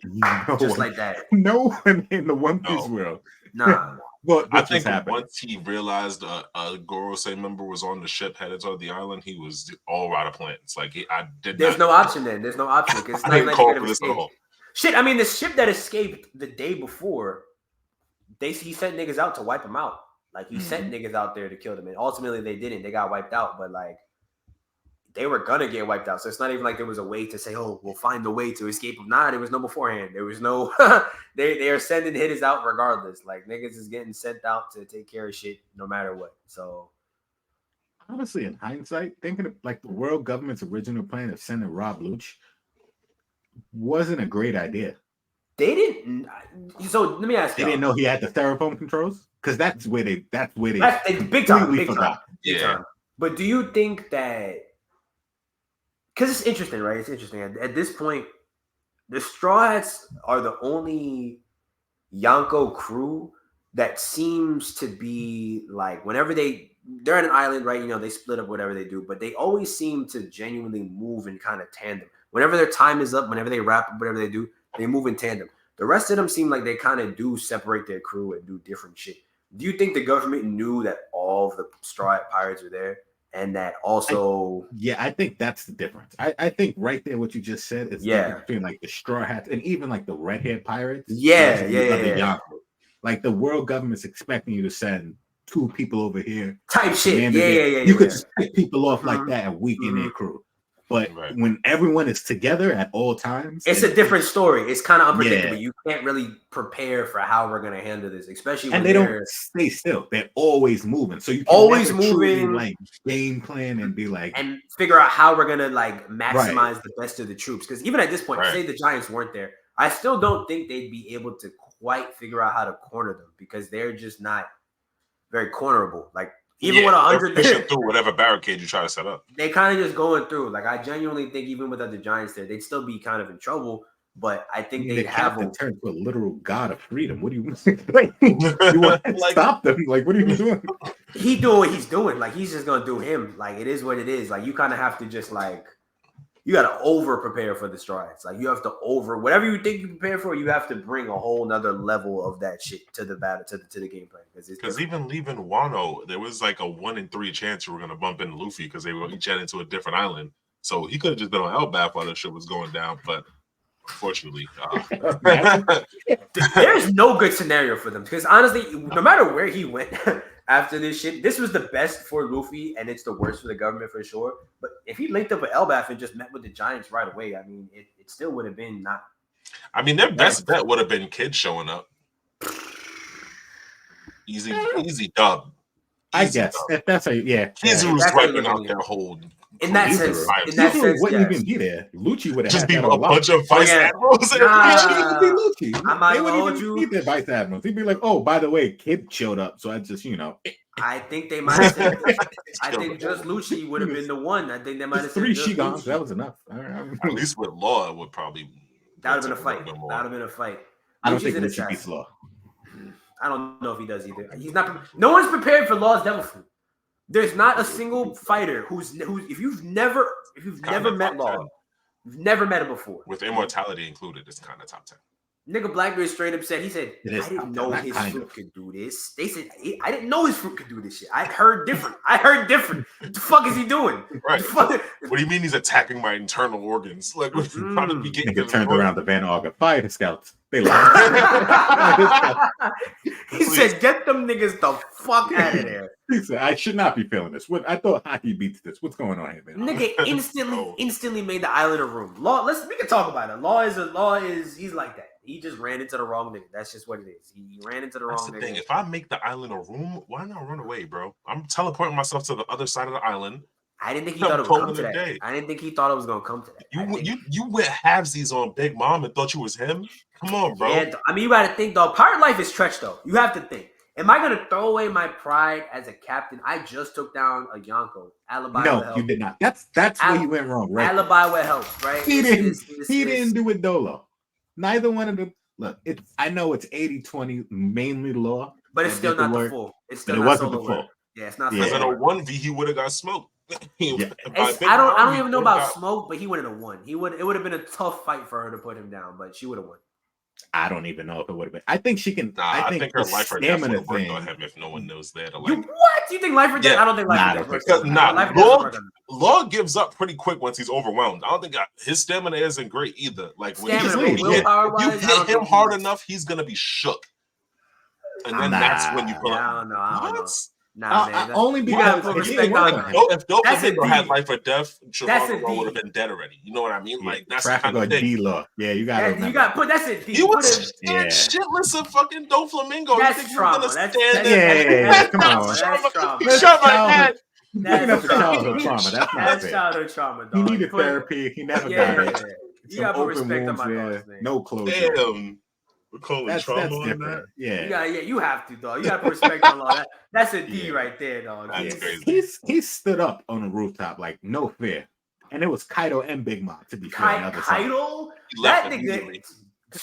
just like that? No one in the One Piece world. Nah. Well, I think once he realized a Gorosei member was on the ship headed toward the island, he was all out of plans. Like There's no option then. There's no option because I didn't call for this at all. Shit, I mean the ship that escaped the day before, he sent niggas out to wipe them out. Like he sent niggas out there to kill them, and ultimately they didn't. They got wiped out, but like. They were gonna get wiped out, so it's not even like there was a way to say, "Oh, we'll find a way to escape them." Nah, there was no beforehand. There was no. They are sending hitters out regardless. Like niggas is getting sent out to take care of shit no matter what. So, honestly, in hindsight, thinking of like the world government's original plan of sending Rob Lucci wasn't a great idea. They didn't. So let me ask you. They didn't know he had the styrofoam controls because that's where they big time. Yeah. But do you think that? Because it's interesting, right? It's interesting. At this point, the Straw Hats are the only Yonko crew that seems to be like, whenever they're on an island, right? You know, they split up whatever they do, but they always seem to genuinely move in kind of tandem. Whenever their time is up, whenever they wrap up whatever they do, they move in tandem. The rest of them seem like they kind of do separate their crew and do different shit. Do you think the government knew that all of the Straw Hat pirates were there? And that also... I think that's the difference. I think right there what you just said is between like the Straw Hats and even like the red-haired pirates. Yeah. Like the world government's expecting you to send 2 people over here. Type shit. You could just pick people off like that and weaken their crew. But when everyone is together at all times, it's a different story. It's kind of unpredictable. You can't really prepare for how we're gonna handle this, especially when they don't stay still. They're always moving, so you can always moving, like game plan and be like and figure out how we're gonna like maximize the best of the troops. Because even at this point, say the Giants weren't there, I still don't think they'd be able to quite figure out how to corner them because they're just not very cornerable. Like. Even with 100 through whatever barricade you try to set up, they kind of just going through. Like I genuinely think even without the Giants there, they'd still be kind of in trouble. But I think they'd have to turn to a literal god of freedom. What do you like? You want to stop them? Like what are you doing? He doing what he's doing. Like he's just gonna do him. Like it is what it is. Like you kind of have to just like you got to over prepare for the strides. Like you have to whatever you think you prepare for. You have to bring a whole nother level of that shit to the battle to the game plan. Because even leaving Wano, there was like a 1 in 3 chance you were gonna bump into Luffy because they were each headed to a different island. So he could have just been on Elbaf while the shit was going down, but unfortunately, there's no good scenario for them because honestly, no matter where he went, after this shit. This was the best for Luffy, and it's the worst for the government for sure. But if he linked up with Elbaf and just met with the Giants right away, I mean, it still would have been not. I mean, their best bet would have been Kid showing up. Easy dub. I guess if that's Kizu's wiping out their whole. In that sense, wouldn't even be there. Lucci would have just be a bunch of vice admirals. I'm not gonna hold you. Need their vice admirals. He'd be like, "Oh, by the way, Kid showed up, so I just, I think they might have said. I think just Lucci would have been the one. I think they might have said 3 Shigans. That was enough. At least with Law, it would probably. That would have been a fight. I don't think Lucci beats Law. I don't know if he does either. He's not. No one's prepared for Law's devil fruit. There's not a single fighter who's if you've never met Law, you've never met him before. With immortality included, it's kind of top 10. Nigga Blackbeard straight up said, he said, I didn't know his fruit could do this. They said, I didn't know his fruit could do this shit. I heard different. What the fuck is he doing? Right. What do you mean he's attacking my internal organs? Like, nigga turned around the Van Auger. Fire the scouts. They lied. He said, get them niggas the fuck out of there. He said, I should not be feeling this. I thought hockey beats this. What's going on here, man? Nigga instantly made the island a room. Law, we can talk about it. Law is he's like that. He just ran into the wrong nigga. That's just what it is. He ran into the wrong nigga. Thing. If I make the island a room, why not run away, bro? I'm teleporting myself to the other side of the island. I didn't think he thought it would come to that. I didn't think he thought it was gonna come to that. You went halvesies on Big Mom and thought you was him? Come on, bro. Yeah, I mean, you gotta think though. Pirate life is stretched though. You have to think. Am I gonna throw away my pride as a captain? I just took down a Yonko. Alibi. No, you did not. That's where you went wrong, right? Alibi would help, right? He didn't do it Dolo. Neither one of them. Look, I know it's 80-20, mainly Law, but it's still not the full. It's still not the full. Yeah, it's not. Because in a 1v, he would have got smoked. I don't even know about smoke, but he would have won. It would have been a tough fight for her to put him down, but she would have won. I don't even know if it would have been. I think she can. I think her life or death would have worked on him if no one knows that. What? You think life or death? Yeah. I don't think life or death. Law gives up pretty quick once he's overwhelmed. I don't think his stamina isn't great either. Like when you hit him hard enough, he's gonna be shook, and then that's when you pull up. Nah, man. Only because if Dolphin had life or death, Trafalgar would have been dead already. You know what I mean? Like that's the kind of thing. Yeah, you got to put that's it. He was shitless of fucking Doflamingo. That's trauma. Yeah, come on. He shot my head. That's childhood trauma. That's not fair. Childhood trauma. He needed therapy. He never died. You got to put respect on my dog's name. No closure. Damn. We're calling trauma that's on different. that. Yeah, you have to, dog. You got to put respect on all that. That's a D right there, dog. That's crazy. He stood up on the rooftop like no fear, and it was Kaido and Big Mom to be fair. Kaido, that nigga.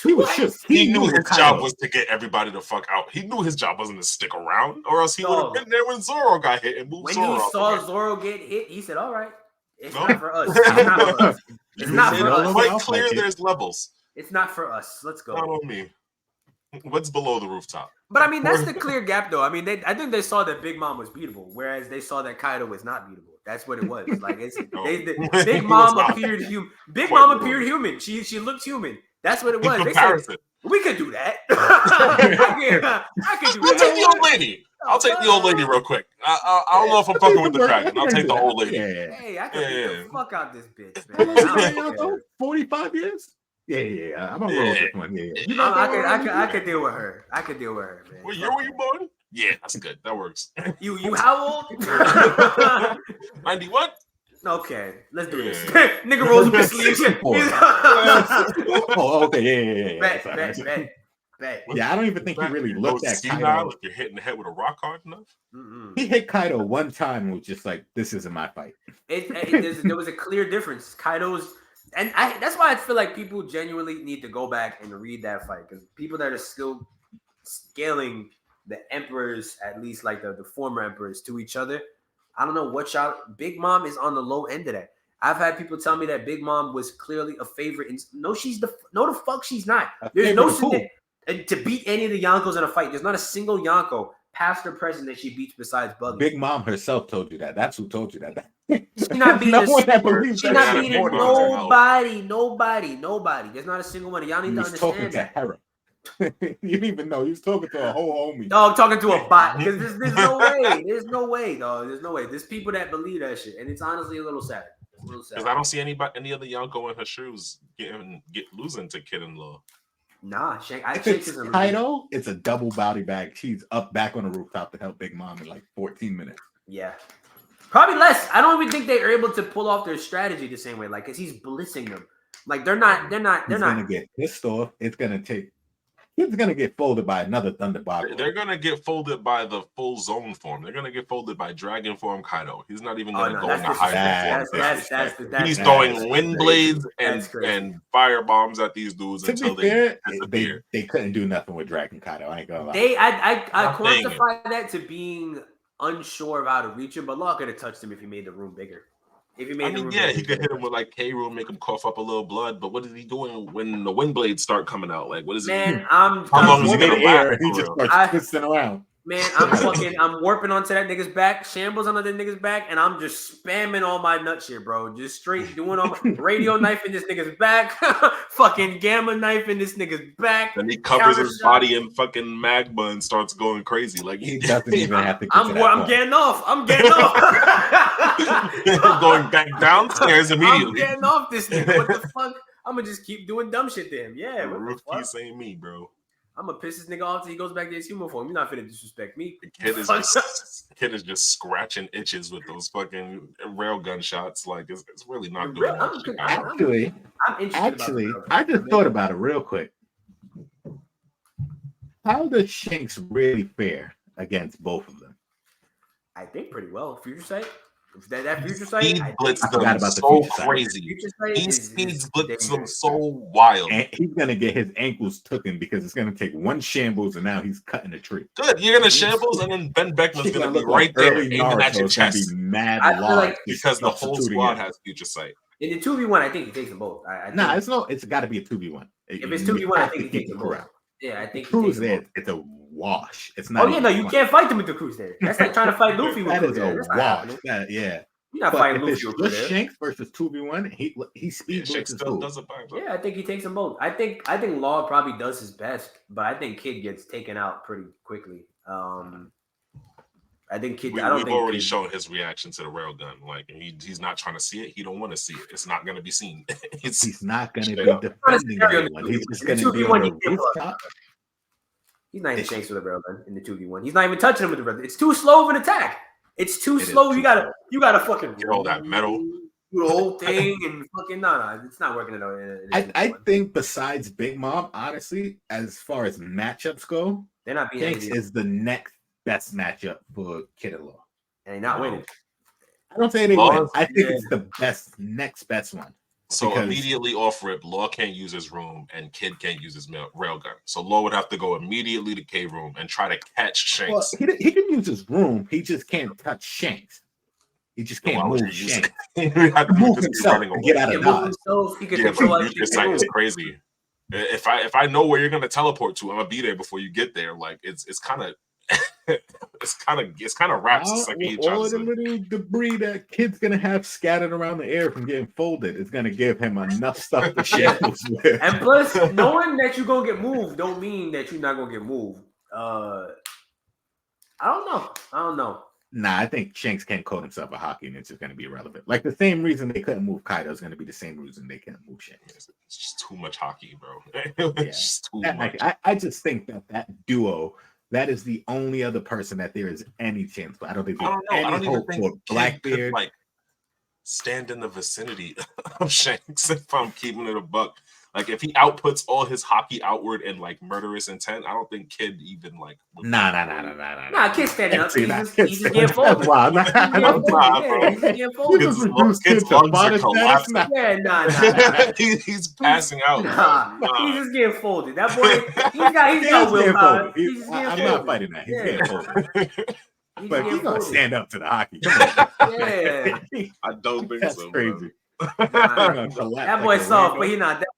He was shook. He knew his job was to get everybody the fuck out. He knew his job wasn't to stick around, or else he would have been there when Zoro got hit and moved Zoro. When he saw Zoro get hit, he said, "All right, it's not for us. It's not for us. It's not for us." Quite clear, there's levels. It's not for us. Let's go. Not on me. What's below the rooftop? But I mean, that's the clear gap, though. I mean, I think they saw that Big Mom was beatable, whereas they saw that Kaido was not beatable. That's what it was. Like, Big Mom appeared human. Big Mom appeared human. She looked human. That's what it was. They said, we could do that. I could do that. I'll take the old lady. I'll take the old lady real quick. I don't know if I'm fucking with the dragon. I'll take the old lady. Hey, I could get the fuck out this bitch, man. 45 years? Yeah. I'm gonna roll with this one. Yeah. I could deal with her. I could deal with her, man. What year were you born? Yeah, that's good. That works. You how old? 91? Okay, let's do this. Nigga rolls up his sleeves. Okay, Bet. Yeah, I don't even think he really looked at Kaido. If you're hitting the head with a rock hard enough. He hit Kaido one time and was just like, this isn't my fight. There was a clear difference. Kaido's... And that's why I feel like people genuinely need to go back and read that fight, because people that are still scaling the emperors, at least like the former emperors, to each other, I don't know what y'all. Big Mom is on the low end of that. I've had people tell me that Big Mom was clearly a favorite. No, the fuck she's not. There's no to beat any of the Yonkos in a fight. There's not a single Yonko past or present that she beats besides Buggy. Big Mom herself told you that. That's who told you that. She's not beating She's not beating nobody. There's not a single one. Y'all need to understand. Talking to Hera. You didn't even know. He was talking to a whole homie. Dog, talking to a bot. Because there's no way. There's no way, dog. There's no way. There's people that believe that shit. And it's honestly a little sad. Because I don't see any other Yonko in her shoes losing to Kid-in-Law. Nah, if it's Kaido, it's a double body bag. She's back on the rooftop to help Big Mom in like 14 minutes. Yeah. Probably less. I don't even think they're able to pull off their strategy the same way. Like, because he's blitzing them. Like, they're not. He's gonna get pissed off. It's gonna take. He's gonna get folded by another Thunderbog. They're gonna get folded by the full zone form. They're gonna get folded by Dragon form Kaido. He's not even gonna go into hybrid form. He's throwing wind blades and fire bombs at these dudes until they disappear. They couldn't do nothing with Dragon Kaido. I ain't gonna lie. I quantify that to being unsure of how to reach him, but Law could have touched him if he made the room bigger. If he made he could hit him with like K-Room, make him cough up a little blood. But what is he doing when the wind blades start coming out? Like, what is he? How long is he gonna last? He just starts twisting around. Man, I'm warping onto that nigga's back, shambles onto that nigga's back, and I'm just spamming all my nut shit, bro. Just straight doing all my radio knife in this nigga's back, fucking gamma knife in this nigga's back. Then he covers his body in fucking magma and starts going crazy. Like he doesn't even have to. I'm getting off. I'm going back downstairs immediately. I'm getting off this nigga. What the fuck? I'm gonna just keep doing dumb shit to him. Yeah, the roof piece ain't me, bro. I'm gonna piss this nigga off till he goes back to his human form. You're not finna disrespect me. The kid is just scratching itches with those fucking railgun shots. Like it's really not doing much. Actually, I just thought about it real quick. How does Shanks really fare against both of them? I think pretty well. Future Sight. That Future Sight, he blitzed them so crazy. He speeds blitzed them so wild. And he's gonna get his ankles tooken because it's gonna take one shambles and now he's cutting a tree. Good, you're gonna shambles and then Ben Beckman's gonna be right there aiming at your chest. Be mad large because the whole squad has Future Sight. In the 2v1, I think he takes them both. It's got to be a 2v1. If it's 2v1, I think he takes them both. Yeah, I think Cruz there. It's a wash. It's not. Oh yeah, no, you can't fight them with the Cruz there. That's like trying to fight Luffy with that Cruz. That is a wash. Yeah. You're not fighting Luffy with Cruz. Shanks versus 2v1. He speed blitzes too. Yeah, I think he takes them both. I think Law probably does his best, but I think Kid gets taken out pretty quickly. I think Kid. We've already shown his reaction to the railgun. Like he's not trying to see it. He don't want to see it. It's not going to be seen. He's not going to be defending anyone. He's just going to be on the rooftop. He's not even Shanks with a railgun in the 2v1. He's not even touching him with the railgun. It's too slow of an attack. It's too slow. You gotta fucking get all that metal. Do the whole thing and fucking no, it's not working at all. I think besides Big Mom, honestly, as far as matchups go, they're not being Shanks is the next best matchup for Kid-in-Law. And they're not winning. I don't say they win. I think it's the next best one. So immediately off rip, Law can't use his room and Kid can't use his railgun. So Law would have to go immediately to K room and try to catch Shanks. Well, he can use his room. He just can't touch Shanks. He just can't move Shanks. He had to move himself and get out of dodge. Your sight is crazy. If I know where you're gonna teleport to, I'm gonna be there before you get there. Like it's kind of. it's kind of wraps. All the little debris that Kid's gonna have scattered around the air from getting folded is gonna give him enough stuff to shambles with. And plus, knowing that you're gonna get moved don't mean that you're not gonna get moved. I don't know. Nah, I think Shanks can't call himself a hockey and it's just gonna be irrelevant. Like the same reason they couldn't move Kaido is gonna be the same reason they can't move Shanks. It's just too much hockey, bro. It's just too much. I just think that duo. That is the only other person that there is any chance for. I don't think there's any hope for Blackbeard. Like stand in the vicinity of Shanks if I'm keeping it a buck. Like if he outputs all his hockey outward and like murderous intent, I don't think Kid even like. Nah. Kid's standing up. He's just getting folded. Kid's lungs are collapsing. Yeah, he's passing out. He's just getting folded. That boy, he's got willpower. I'm not fighting that. He's getting folded. But he's gonna stand up to the hockey. Yeah, I don't think that's so. crazy. That boy's soft, but he's not that.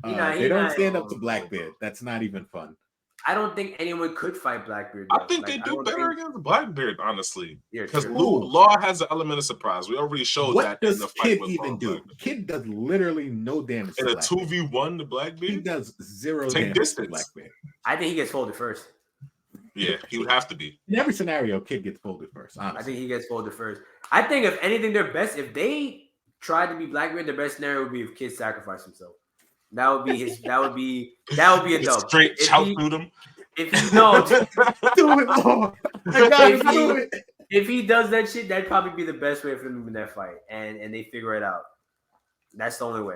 They don't stand up to Blackbeard. That's not even fun. I don't think anyone could fight Blackbeard. I think they do better against Blackbeard, honestly. Because Yeah, Law has an element of surprise. We already showed what that does in the fight Kid with even do? Kid does literally no damage. In a 2v1 to Blackbeard? He does zero damage to Blackbeard. I think he gets folded first. Yeah, he would have to be. In every scenario, Kid gets folded first. Honestly. I think he gets folded first. I think if anything, their best, if they tried to be Blackbeard, the best scenario would be if Kid sacrificed himself. That would be his. That would be a dub. Straight chout through them. If he no, do it, Lord. I gotta do it. If he does that shit, that'd probably be the best way for them to win that fight, and they figure it out. That's the only way.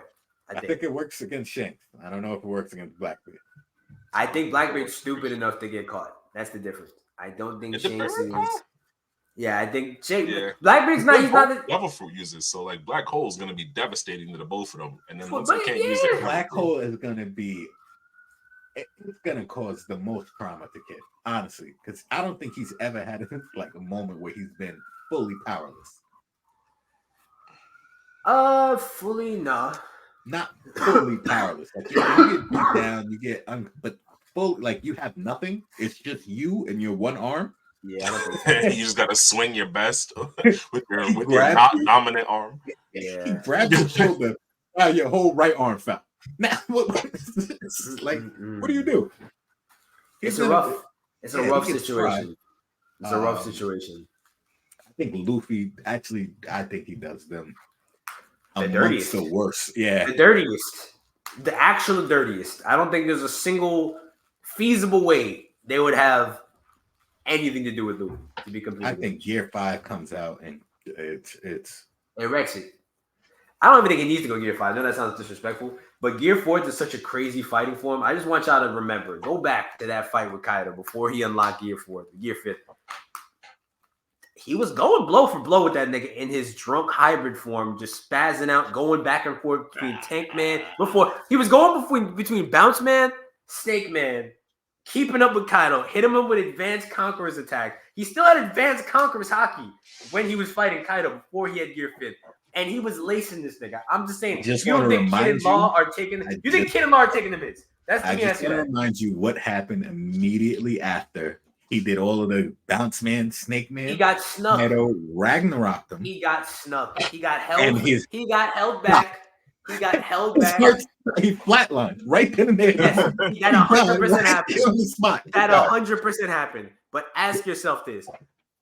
I think it works against Shanks. I don't know if it works against Blackbeard. I think Blackbeard's stupid enough to get caught. That's the difference. I don't think Shanks is. Yeah, I think Blackbeard's not. He's not. Devil Fruit uses so like Black Hole is gonna be devastating to the both of them, and then once they can't use it, Black Hole is gonna be. It's gonna cause the most trauma to Kid, honestly, because I don't think he's ever had like a moment where he's been fully powerless. Fully no, not fully powerless. Like you get beat down, you get but full like you have nothing. It's just you and your one arm. Yeah, you just gotta swing your best with your dominant arm. Yeah, he grabbed your shoulder, your whole right arm fell. Now, what do you do? It's a rough situation. It's a rough situation. I think Luffy actually. I think he does them the dirtiest, the worst. Yeah, the dirtiest, the actual dirtiest. I don't think there's a single feasible way they would have anything to do with Luffy. To be completely, I think Gear 5 comes out and it wrecks it. I don't even think it needs to go Gear 5. I know that sounds disrespectful, but Gear 4 is such a crazy fighting form. I just want y'all to remember, go back to that fight with Kaido before he unlocked Gear 4, Gear 5. He was going blow for blow with that nigga in his drunk hybrid form, just spazzing out, going back and forth between Tank Man. Before he was going between Bounce Man, Snake Man, keeping up with Kaido, hit him up with Advanced Conqueror's attack. He still had Advanced Conqueror's Haki when he was fighting Kaido before he had Gear 5. And he was lacing this nigga. I'm just saying, you don't think Kid and Law are taking you think Kid and Law are taking the hits. That's the I just want to remind you what happened immediately after he did all of the Bounce Man, Snake Man. He got snubbed. Kaido Ragnaroked him. He got snubbed. He got held. And he got held back. He got held back. He flatlined right then and there. Yes, that 100% happened. That 100% happened. But ask yourself this: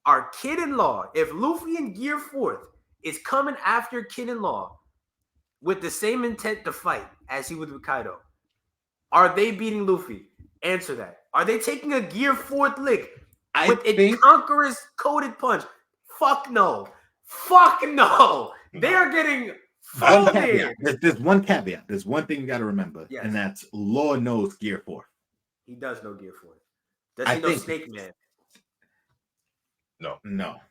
are Kid and Law, if Luffy in Gear 4 is coming after Kid and Law with the same intent to fight as he would with Kaido, are they beating Luffy? Answer that. Are they taking a Gear 4 lick with a Conqueror's coded punch? Fuck no. Fuck no. They are getting folded. There's one caveat. There's one thing you got to remember, and that's Law knows Gear 4. He does know Gear 4. Does he know Snake Man? No.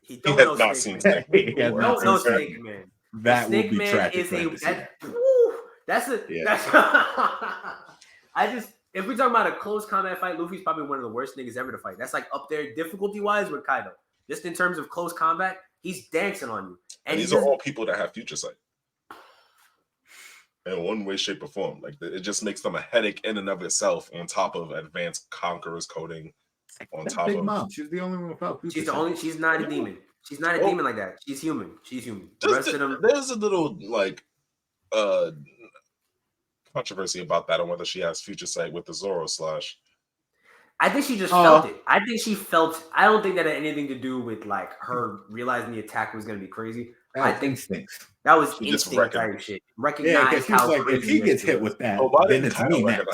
He has not seen Snake Man. He don't know Snake Man. That Snake will be Man tragic. If we're talking about a close combat fight, Luffy's probably one of the worst niggas ever to fight. That's like up there difficulty-wise with Kaido. Just in terms of close combat, he's dancing on you. And these are all people that have future sight. In one way, shape, or form. Like it just makes them a headache in and of itself on top of Advanced Conqueror's coding. On top Big of Mom. She's the only one without future sight. She's not a demon. She's not a demon like that. She's human. The rest of them, there's a little controversy about that on whether she has future sight with the Zoro slash. I think she just felt it. I don't think that had anything to do with like her realizing the attack was going to be crazy. I think that was instinct type shit. Recognize how if he gets hit with that, then it's me next.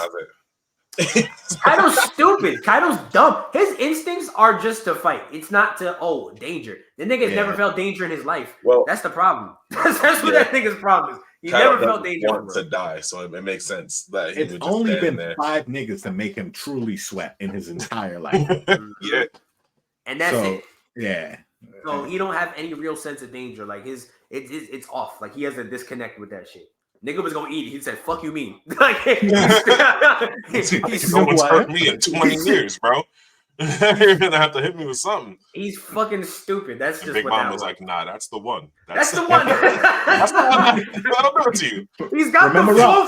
Kaido's stupid. Kaido's dumb. His instincts are just to fight. It's not to danger. The nigga's never felt danger in his life. Well, that's the problem. That's what that nigga's problem is. He never felt danger. Want to die, so it makes sense that he it's would just only been 5 niggas to make him truly sweat in his entire life. Yeah, and that's it. Yeah. So he don't have any real sense of danger. Like it's off. Like he has a disconnect with that shit. Nigga was gonna eat it. He said, "Fuck you, mean." Like no one's hurt me in 20 years, bro. You're gonna have to hit me with something. He's fucking stupid. That's and just Big what Mom that was like, "Nah, that's the one. That's the one. That's the one. That'll do it to you." He's got the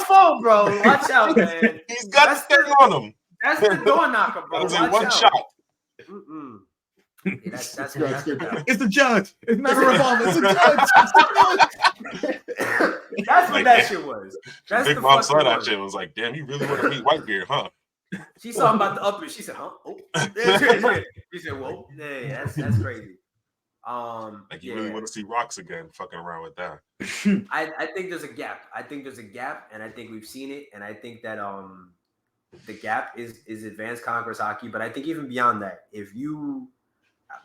full, bro. Watch out, man. He's got the thing on him. That's the door knocker, bro. That was in one shot. Yeah, that's it's the judge. It's not a revolver. It's a judge. That's what that shit was. That's Big the Mom saw that word. shit. Was like, damn, you really want to meet Whitebeard, huh? She saw him about to up it. She said, "Huh?" Oh. She said, "Whoa, yeah, that's crazy." Like you really want to see Rocks again? Fucking around with that. I think there's a gap. And I think we've seen it. And I think that the gap is advanced Conquerors hockey. But I think even beyond that, if you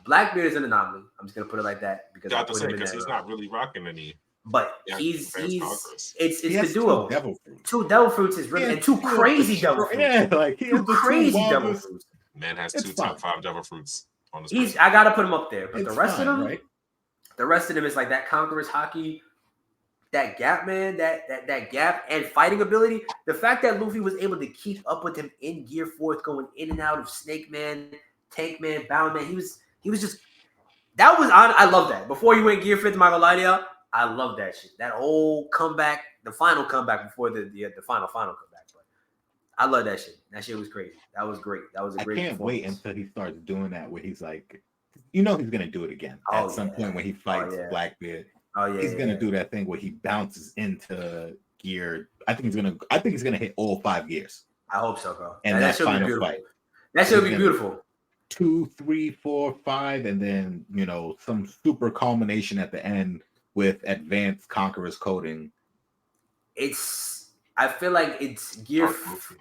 Blackbeard is an anomaly. I'm just gonna put it like that because he's not really rocking any. But he's it's the duo. Two devil fruits is really and two crazy devil fruits. Yeah, like two crazy devil fruits. Man has two top 5 devil fruits on his. I gotta put him up there, but the rest of them, right? The rest of them is like that Conquerors hockey, that gap, man, that gap and fighting ability. The fact that Luffy was able to keep up with him in Gear 4th, going in and out of Snake Man, Tank Man, Bound Man, he was just that was on. I love that. Before you went Gear 5th, I'm not gonna lie to y'all. I love that shit. That whole comeback, the final comeback before the final comeback. But I love that shit. That shit was crazy. That was great. That was a great. I can't wait until he starts doing that where he's like, he's gonna do it again at some point when he fights Blackbeard. Oh yeah, he's gonna do that thing where he bounces into gear. I think he's gonna hit all 5 gears. I hope so, bro. And that final fight. That should be beautiful. 2, 3, 4, 5, and then some super culmination at the end with advanced Conquerors coding. I feel like it's Gear 5th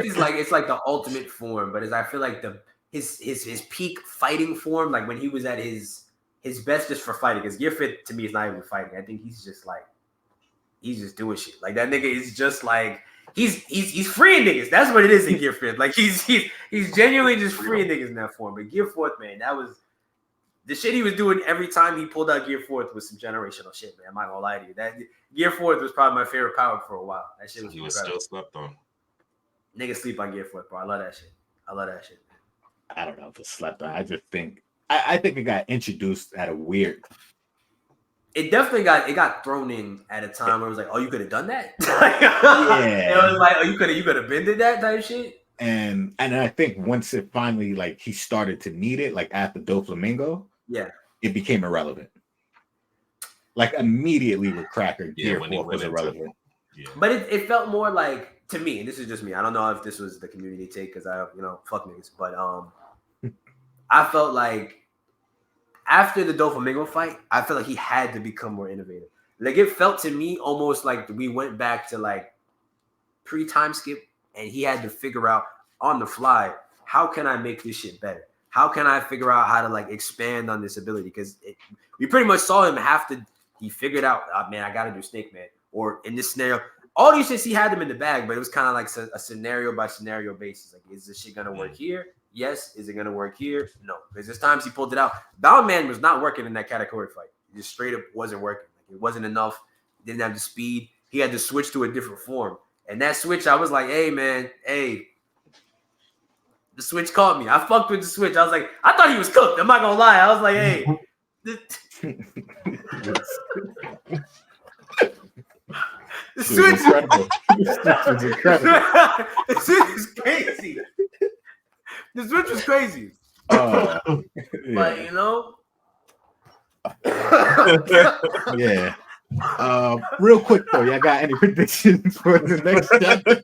is like it's like the ultimate form, but I feel like his peak fighting form, like when he was at his best just for fighting. Because Gear 5th to me is not even fighting. I think he's just doing shit. Like that nigga is just like he's freeing niggas. That's what it is in Gear 5th. Like he's genuinely just freeing niggas in that form. But Gear 4th, man, that was the shit he was doing every time he pulled out Gear 4th was some generational shit, man. I'm not gonna lie to you. That Gear 4th was probably my favorite power for a while. That shit was incredible. Still slept on. Niggas sleep on Gear 4th, bro. I love that shit. I don't know if it's slept on. I just think I think it got introduced at a weird. It definitely got thrown in at a time where it was like, oh, you could have done that. Yeah. It was like, oh, you could have been did that type shit. And I think once it finally like he started to need it, like after Doflamingo, it became irrelevant. Like immediately with Cracker, Gear 4 was irrelevant. Yeah. But it felt more like, to me, and this is just me, I don't know if this was the community take because I fuck niggas, but I felt like after the Doflamingo fight, I felt like he had to become more innovative. Like it felt to me almost like we went back to like pre-time skip and he had to figure out on the fly, how can I make this shit better? How can I figure out how to like expand on this ability? Because we pretty much saw him he figured out, oh, man, I got to do Snake Man. Or in this scenario, all these shits, he had them in the bag, but it was kind of like a scenario by scenario basis. Like, is this shit going to work here? Yes. Is it going to work here? No. Because there's times he pulled it out. Bound Man was not working in that category fight. It just straight up wasn't working. Like, it wasn't enough. Didn't have the speed. He had to switch to a different form. And that switch, I was like, hey, man, hey. The switch caught me. I fucked with the switch. I was like, I thought he was cooked. I'm not going to lie. I was like, hey. The switch is incredible. The switch is crazy. The switch was crazy. But yeah. Real quick though, y'all got any predictions for the next chapter?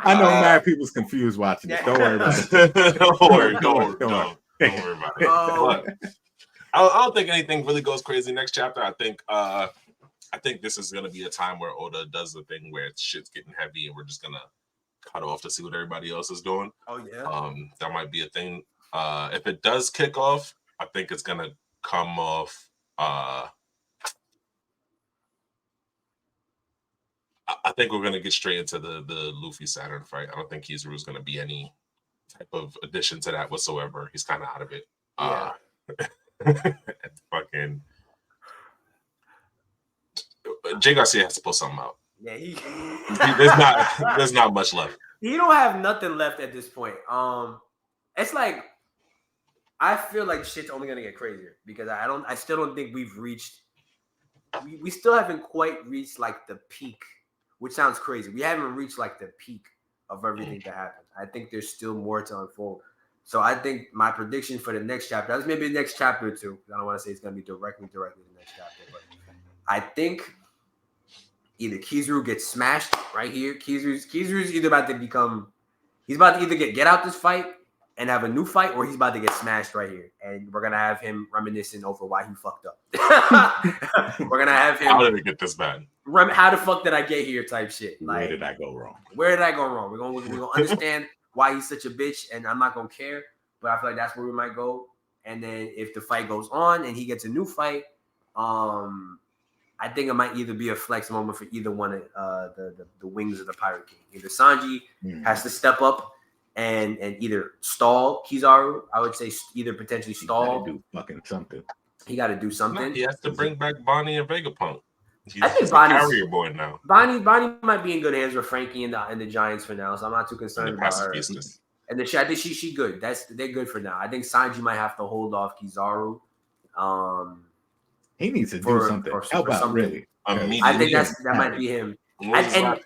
I know mad people's confused watching this. Don't worry about it. Don't worry about it. I don't think anything really goes crazy next chapter. I think this is gonna be a time where Oda does the thing where shit's getting heavy and we're just gonna cut off to see what everybody else is doing. Oh yeah. That might be a thing. If it does kick off, I think it's gonna come off. I think we're gonna get straight into the Luffy Saturn fight. I don't think Kizaru's gonna be any type of addition to that whatsoever. He's kind of out of it. Yeah. Fucking Jay Garcia has to pull something out. Yeah, there's not much left. He don't have nothing left at this point. It's like I feel like shit's only gonna get crazier because I still don't think we've reached we still haven't quite reached like the peak, which sounds crazy. We haven't reached like the peak of everything that happened. I think there's still more to unfold. So I think my prediction for the next chapter, that's maybe the next chapter or two. I don't want to say it's going to be directly the next chapter, but I think either Kizaru gets smashed right here. Kizaru's either about to become, he's about to either get out this fight and have a new fight, or he's about to get smashed right here. And we're going to have him reminiscing over why he fucked up. We're going to have him. How did it get this bad? How the fuck did I get here type shit? Like, where did I go wrong? We're gonna understand why he's such a bitch, and I'm not gonna care. But I feel like that's where we might go. And then if the fight goes on and he gets a new fight, I think it might either be a flex moment for either one of the wings of the Pirate King. Either Sanji has to step up and either stall Kizaru. I would say either potentially stall. Do fucking something. He got to do something. He has to bring back Bonnie and Vegapunk. I think he's a carrier boy now. Bonnie might be in good hands with Frankie and the Giants for now, so I'm not too concerned about her. And I think she good. They're good for now. I think Sanji might have to hold off Kizaru. He needs to do something. Help out, really. I think that might be him. And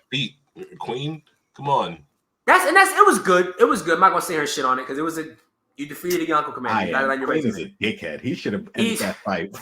Queen, come on. It was good. It was good. I'm not gonna say her shit on it because it was you defeated Yonko Commander. Queen is a dickhead. He should have ended that fight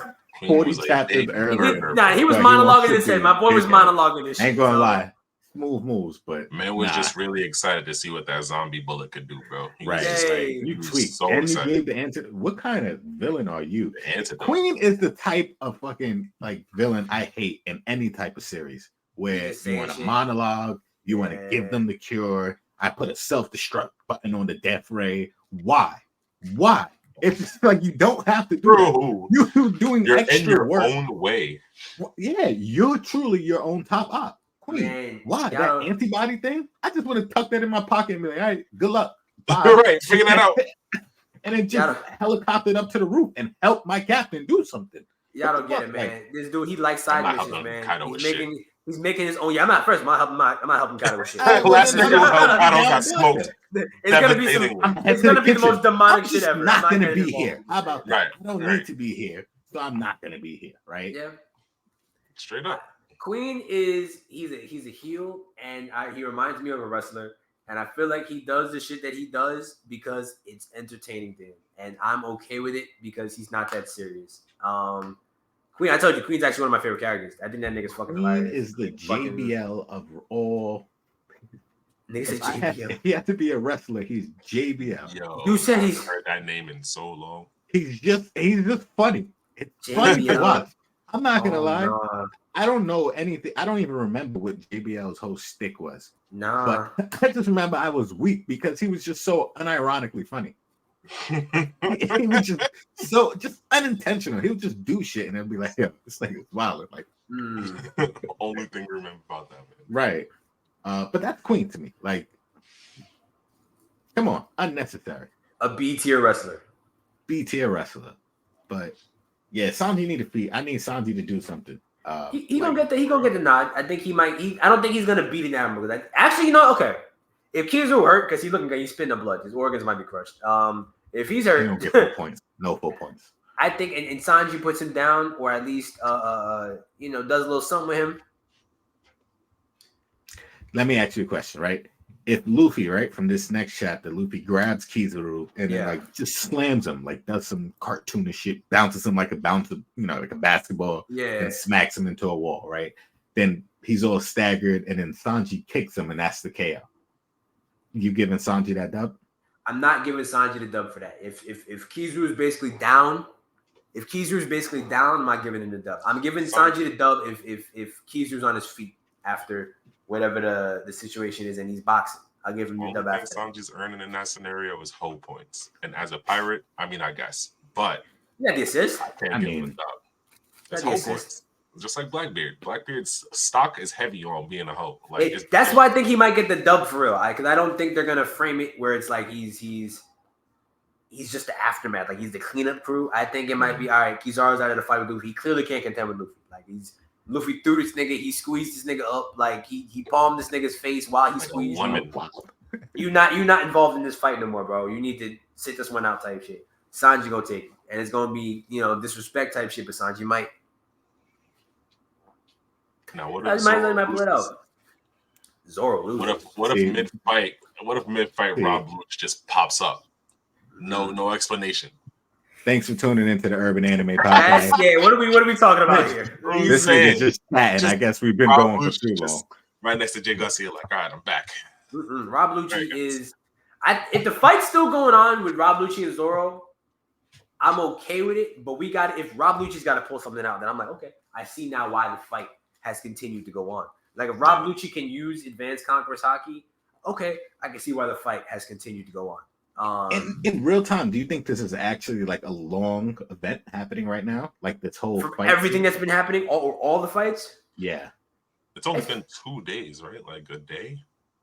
40 chapters earlier. He was monologuing his head. My boy was monologuing this shit. Ain't gonna lie. Smooth moves, but man was just really excited to see what that zombie bullet could do, bro. You tweaked. So and excited. You gave the answer. What kind of villain are you? Queen is the type of fucking like villain I hate in any type of series where you want a monologue, you want to give them the cure. I put a self-destruct button on the death ray. Why? It's like you don't have to do that. You're doing extra in your work. Own way. Yeah, you're truly your own top op. Queen. Man, why? That antibody thing? I just want to tuck that in my pocket and be like, all right, good luck. Right, figure that out. And then just helicopter up to the roof and help my captain do something. Y'all don't get it, man. This dude, he likes side missions, man. He's making his own. Yeah, I'm not helping Kaido with shit. Last nigga Kaido got smoked. It's gonna be the most demonic shit ever. I'm not gonna be here. How about that? I don't need to be here, so I'm not gonna be here. Right? Yeah. Straight up. Queen he's a heel, and he reminds me of a wrestler, and I feel like he does the shit that he does because it's entertaining to him, and I'm okay with it because he's not that serious. Queen, I told you, Queen's actually one of my favorite characters. I think that nigga's fucking hilarious. Queen is the JBL of all. Nigga said JBL. If he had to be a wrestler, he's JBL. Yo, you said I've heard that name in so long. He's just funny. It's JBL. Funny to watch. I'm not gonna lie. No. I don't know anything. I don't even remember what JBL's whole stick was. Nah. But I just remember I was weak because he was just so unironically funny. He was just unintentional. He would just do shit and then be like, "Yeah, this thing is wild." Like, only thing I remember about that, man. Right. But that's Queen to me. Like, come on, unnecessary. A B tier wrestler. But yeah, Sanji need a feat. I need Sanji to do something. He gonna get the nod. I think he might. I don't think he's gonna beat an Admiral. Actually, you know, okay. If Kizaru hurt, because he's looking good, he's spitting the blood. His organs might be crushed. If he's hurt, he don't get 4 points. No 4 points. I think, and Sanji puts him down, or at least, does a little something with him. Let me ask you a question, right? If Luffy, right, from this next chapter, Luffy grabs Kizaru and then like just slams him, like does some cartoonish shit, bounces him like a basketball, and smacks him into a wall, right? Then he's all staggered, and then Sanji kicks him, and that's the KO. You giving Sanji that dub? I'm not giving Sanji the dub for that. If Kizaru is basically down, I'm not giving him the dub. I'm giving Sanji the dub if Kizaru's on his feet after whatever the situation is and he's boxing. I'll give him the dub after. Sanji's earning in that scenario is whole points. And as a pirate, I guess. But yeah, the assist. I can't give him the dub. That's whole points. Just like Blackbeard. Blackbeard's stock is heavy on being a hoe. Like that's why I think he might get the dub for real. Because I don't think they're gonna frame it where it's like he's just the aftermath. Like he's the cleanup crew. I think it might be all right. Kizaru's out of the fight with Luffy. He clearly can't contend with Luffy. Like Luffy threw this nigga. He squeezed this nigga up. Like he palmed this nigga's face while he squeezed him. You're not involved in this fight no more, bro. You need to sit this one out type shit. Sanji gonna take it, and it's gonna be disrespect type shit. But Sanji might. Now what I if might pull it out. Zoro loses. What if mid fight? What if mid fight Rob Luch just pops up? No explanation. Thanks for tuning into the Urban Anime Podcast. Yeah, what are we talking about here? This nigga just chatting. I guess we've been Rob going Lucci for too long. Right next to Jay Garcia, like, all right, I'm back. Rob Lucci is. If the fight's still going on with Rob Lucci and Zoro, I'm okay with it. But if Rob Lucci's got to pull something out, then I'm like, okay, I see now why the fight has continued to go on. Like if Rob Lucci can use Advanced Conqueror's Haki, okay, I can see why the fight has continued to go on. In real time, do you think this is actually like a long event happening right now? Like this whole From fight everything that's been happening, all the fights? Yeah. It's only been 2 days, right? Like a day.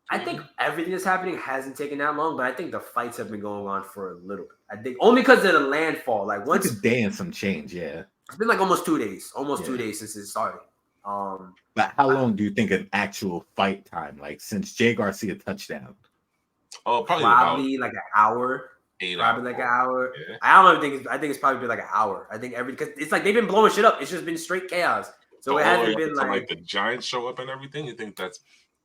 I think everything that's happening hasn't taken that long, but I think the fights have been going on for a little bit. I think only because of the landfall. Like once a day and some change, yeah. It's been like almost 2 days. 2 days since it started. But how long do you think an actual fight time, like since Jay Garcia touchdown? Oh, probably like an hour. 8 probably hours. like an hour. Yeah. I don't know. I think it's probably been like an hour. I think because it's like they've been blowing shit up. It's just been straight chaos. So it hasn't been like the Giants show up and everything. You think that's?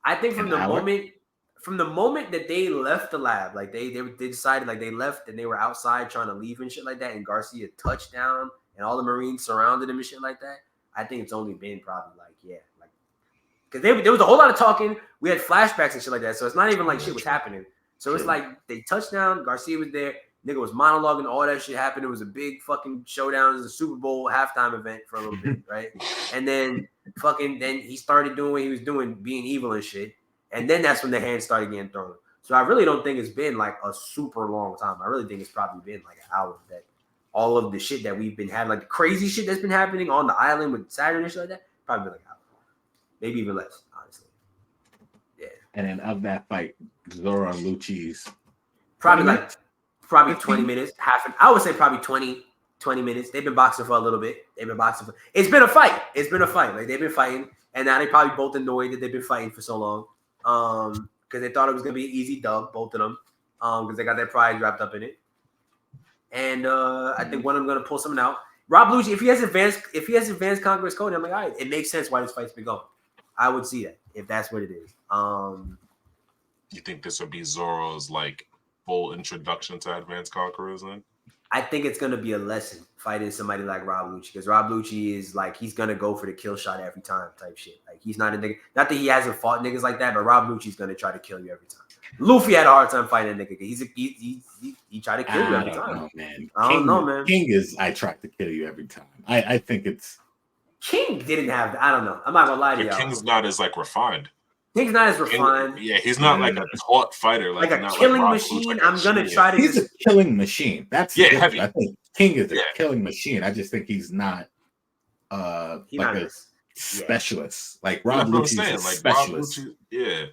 I think from the moment that they left the lab, like they decided like they left and they were outside trying to leave and shit like that, and Garcia touchdown and all the Marines surrounded him and shit like that. I think it's only been probably because there was a whole lot of talking. We had flashbacks and shit like that, so it's not even like shit was happening. So it's like they touched down. Garcia was there. Nigga was monologuing. All that shit happened. It was a big fucking showdown. It was a Super Bowl halftime event for a little bit, right? And then then he started doing what he was doing, being evil and shit. And then that's when the hands started getting thrown. So I really don't think it's been like a super long time. I really think it's probably been like an hour that all of the shit that we've been having, like the crazy shit that's been happening on the island with Saturn and shit like that, probably been like an hour. Maybe even less, honestly. Yeah. And then of that fight, Zoro and Lucci's probably 20 minutes, I would say probably 20 minutes. They've been boxing for a little bit. It's been a fight. Like they've been fighting, and now they probably both annoyed that they've been fighting for so long. Because they thought it was gonna be an easy dub, both of them. Because they got their pride wrapped up in it. And I think one of them gonna pull something out. Rob Lucci, if he has advanced Conqueror's Code, I'm like, all right, it makes sense why this fight's been going. I would see that if that's what it is. You think this would be Zoro's like full introduction to Advanced Conquerors then? I think it's gonna be a lesson fighting somebody like Rob Lucci, because Rob Lucci is like he's gonna go for the kill shot every time type shit. Like he's not a nigga. Not that he hasn't fought niggas like that, but Rob Lucci's gonna try to kill you every time. Luffy had a hard time fighting a nigga. He tried to kill you every time. I don't know, man. King is I tried to kill you every time. I think it's King didn't have. I don't know. I'm not gonna lie to y'all. King's not as like refined. King's not as refined. He's not like a taught fighter. Like a killing machine. I'm gonna try to. He's a killing machine. That's heavy. I think King is a killing machine. I just think he's not a specialist. Like Rob Lucci is a specialist.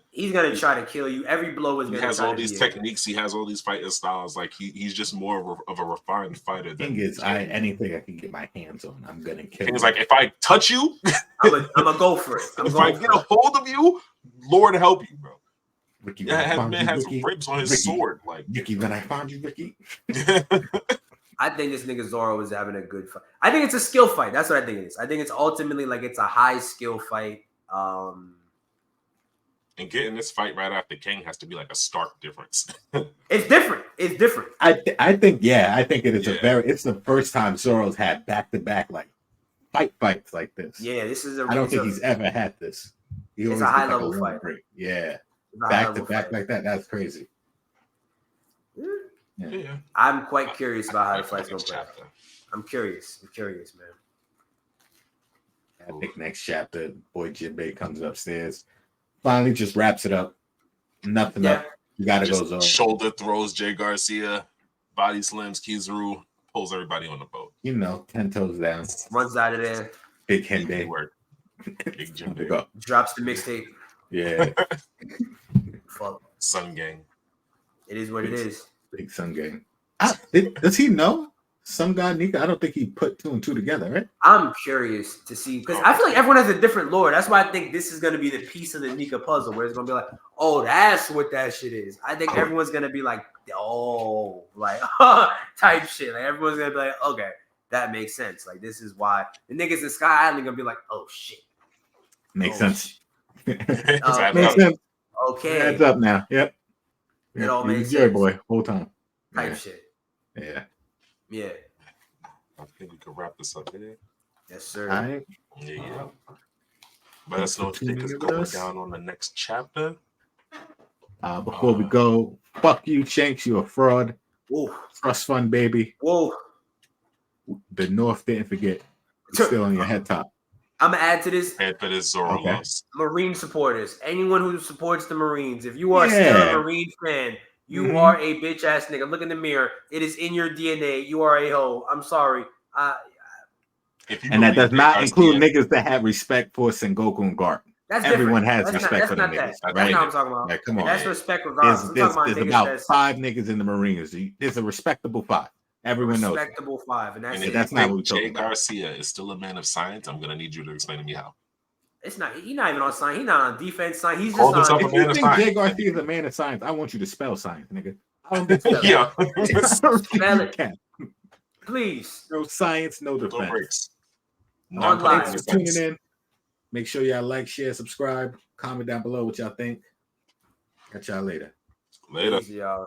He's gonna try to kill you. Every blow is gonna. He has all these techniques. He has all these fighting styles. Like he's just more of a refined fighter. King is anything I can get my hands on, I'm gonna kill. King's like, if I touch you, I'm gonna go for it. If I get a hold of you, Lord help you, bro. Ricky, man has ribs on his sword. Like Ricky, when I found you, Ricky. I think this nigga Zoro is having a good fight. I think it's a skill fight. That's what I think it is. I think it's ultimately like it's a high skill fight. And getting this fight right after King has to be like a stark difference. It's different. I think it is it's the first time Zoro's had back-to-back like fights like this. Yeah, this is I don't think he's ever had this. It's a high level fight. Yeah. Back to back like that. That's crazy. Yeah. I'm quite curious about how the fight's going to play. I'm curious, man. I think next chapter, boy Jinbei comes upstairs. Finally just wraps it up. Nothing up. You got to go Zoro. Shoulder throws Jay Garcia. Body slams Kizaru. Pulls everybody on the boat. 10 toes down. Runs out of there. Big Jinbei. Big Jinbei. Drops the mixtape. Yeah. Fuck. Sun Gang. It is what it is. Big Sun Gang. Does he know some guy Nika? I don't think he put 2 and 2 together, right? I'm curious to see because I feel like everyone has a different lore. That's why I think this is going to be the piece of the Nika puzzle where it's going to be like, oh, that's what that shit is. I think everyone's going to be like, oh, like type shit. Like everyone's going to be like, okay, that makes sense. Like this is why the niggas in Sky Island going to be like, oh shit. Makes sense. Makes sense. Okay. Heads up now. Yep. It all makes sense. Boy, whole time. Type shit. Yeah. Yeah. I think we can wrap this up here. Yes, sir. All right. Yeah. Let us know what you think is going down on the next chapter. Before we go, fuck you, Shanks. You a fraud. Whoa. Trust fund, baby. Whoa. The North didn't forget. It's still on your head top. I'm gonna add to this. Head for this Zoro loss. Marine supporters. Anyone who supports the Marines. If you are still a Marine fan, you are a bitch ass nigga. Look in the mirror. It is in your DNA. You are a hoe. I'm sorry. And that does not include niggas that have respect for Sengoku and Garp. That's Everyone different. has respect for them niggas. That's not what I'm talking about. Like, come on. That's respect regardless. There's about 5 niggas in the Marines. There's a respectable 5. Everyone knows. Respectable 5, and that's not what we're talking about. Jay Garcia is still a man of science. I'm gonna need you to explain to me how. It's not. He's not even on science. He's not on defense science. He's just on. If you think Jay Garcia is a man of science, I want you to spell science, nigga. I don't think yeah. Spell it. Please. No science, no defense. No breaks. Thanks for tuning in. Make sure y'all like, share, subscribe, comment down below what y'all think. Catch y'all later. Later. Easy, y'all.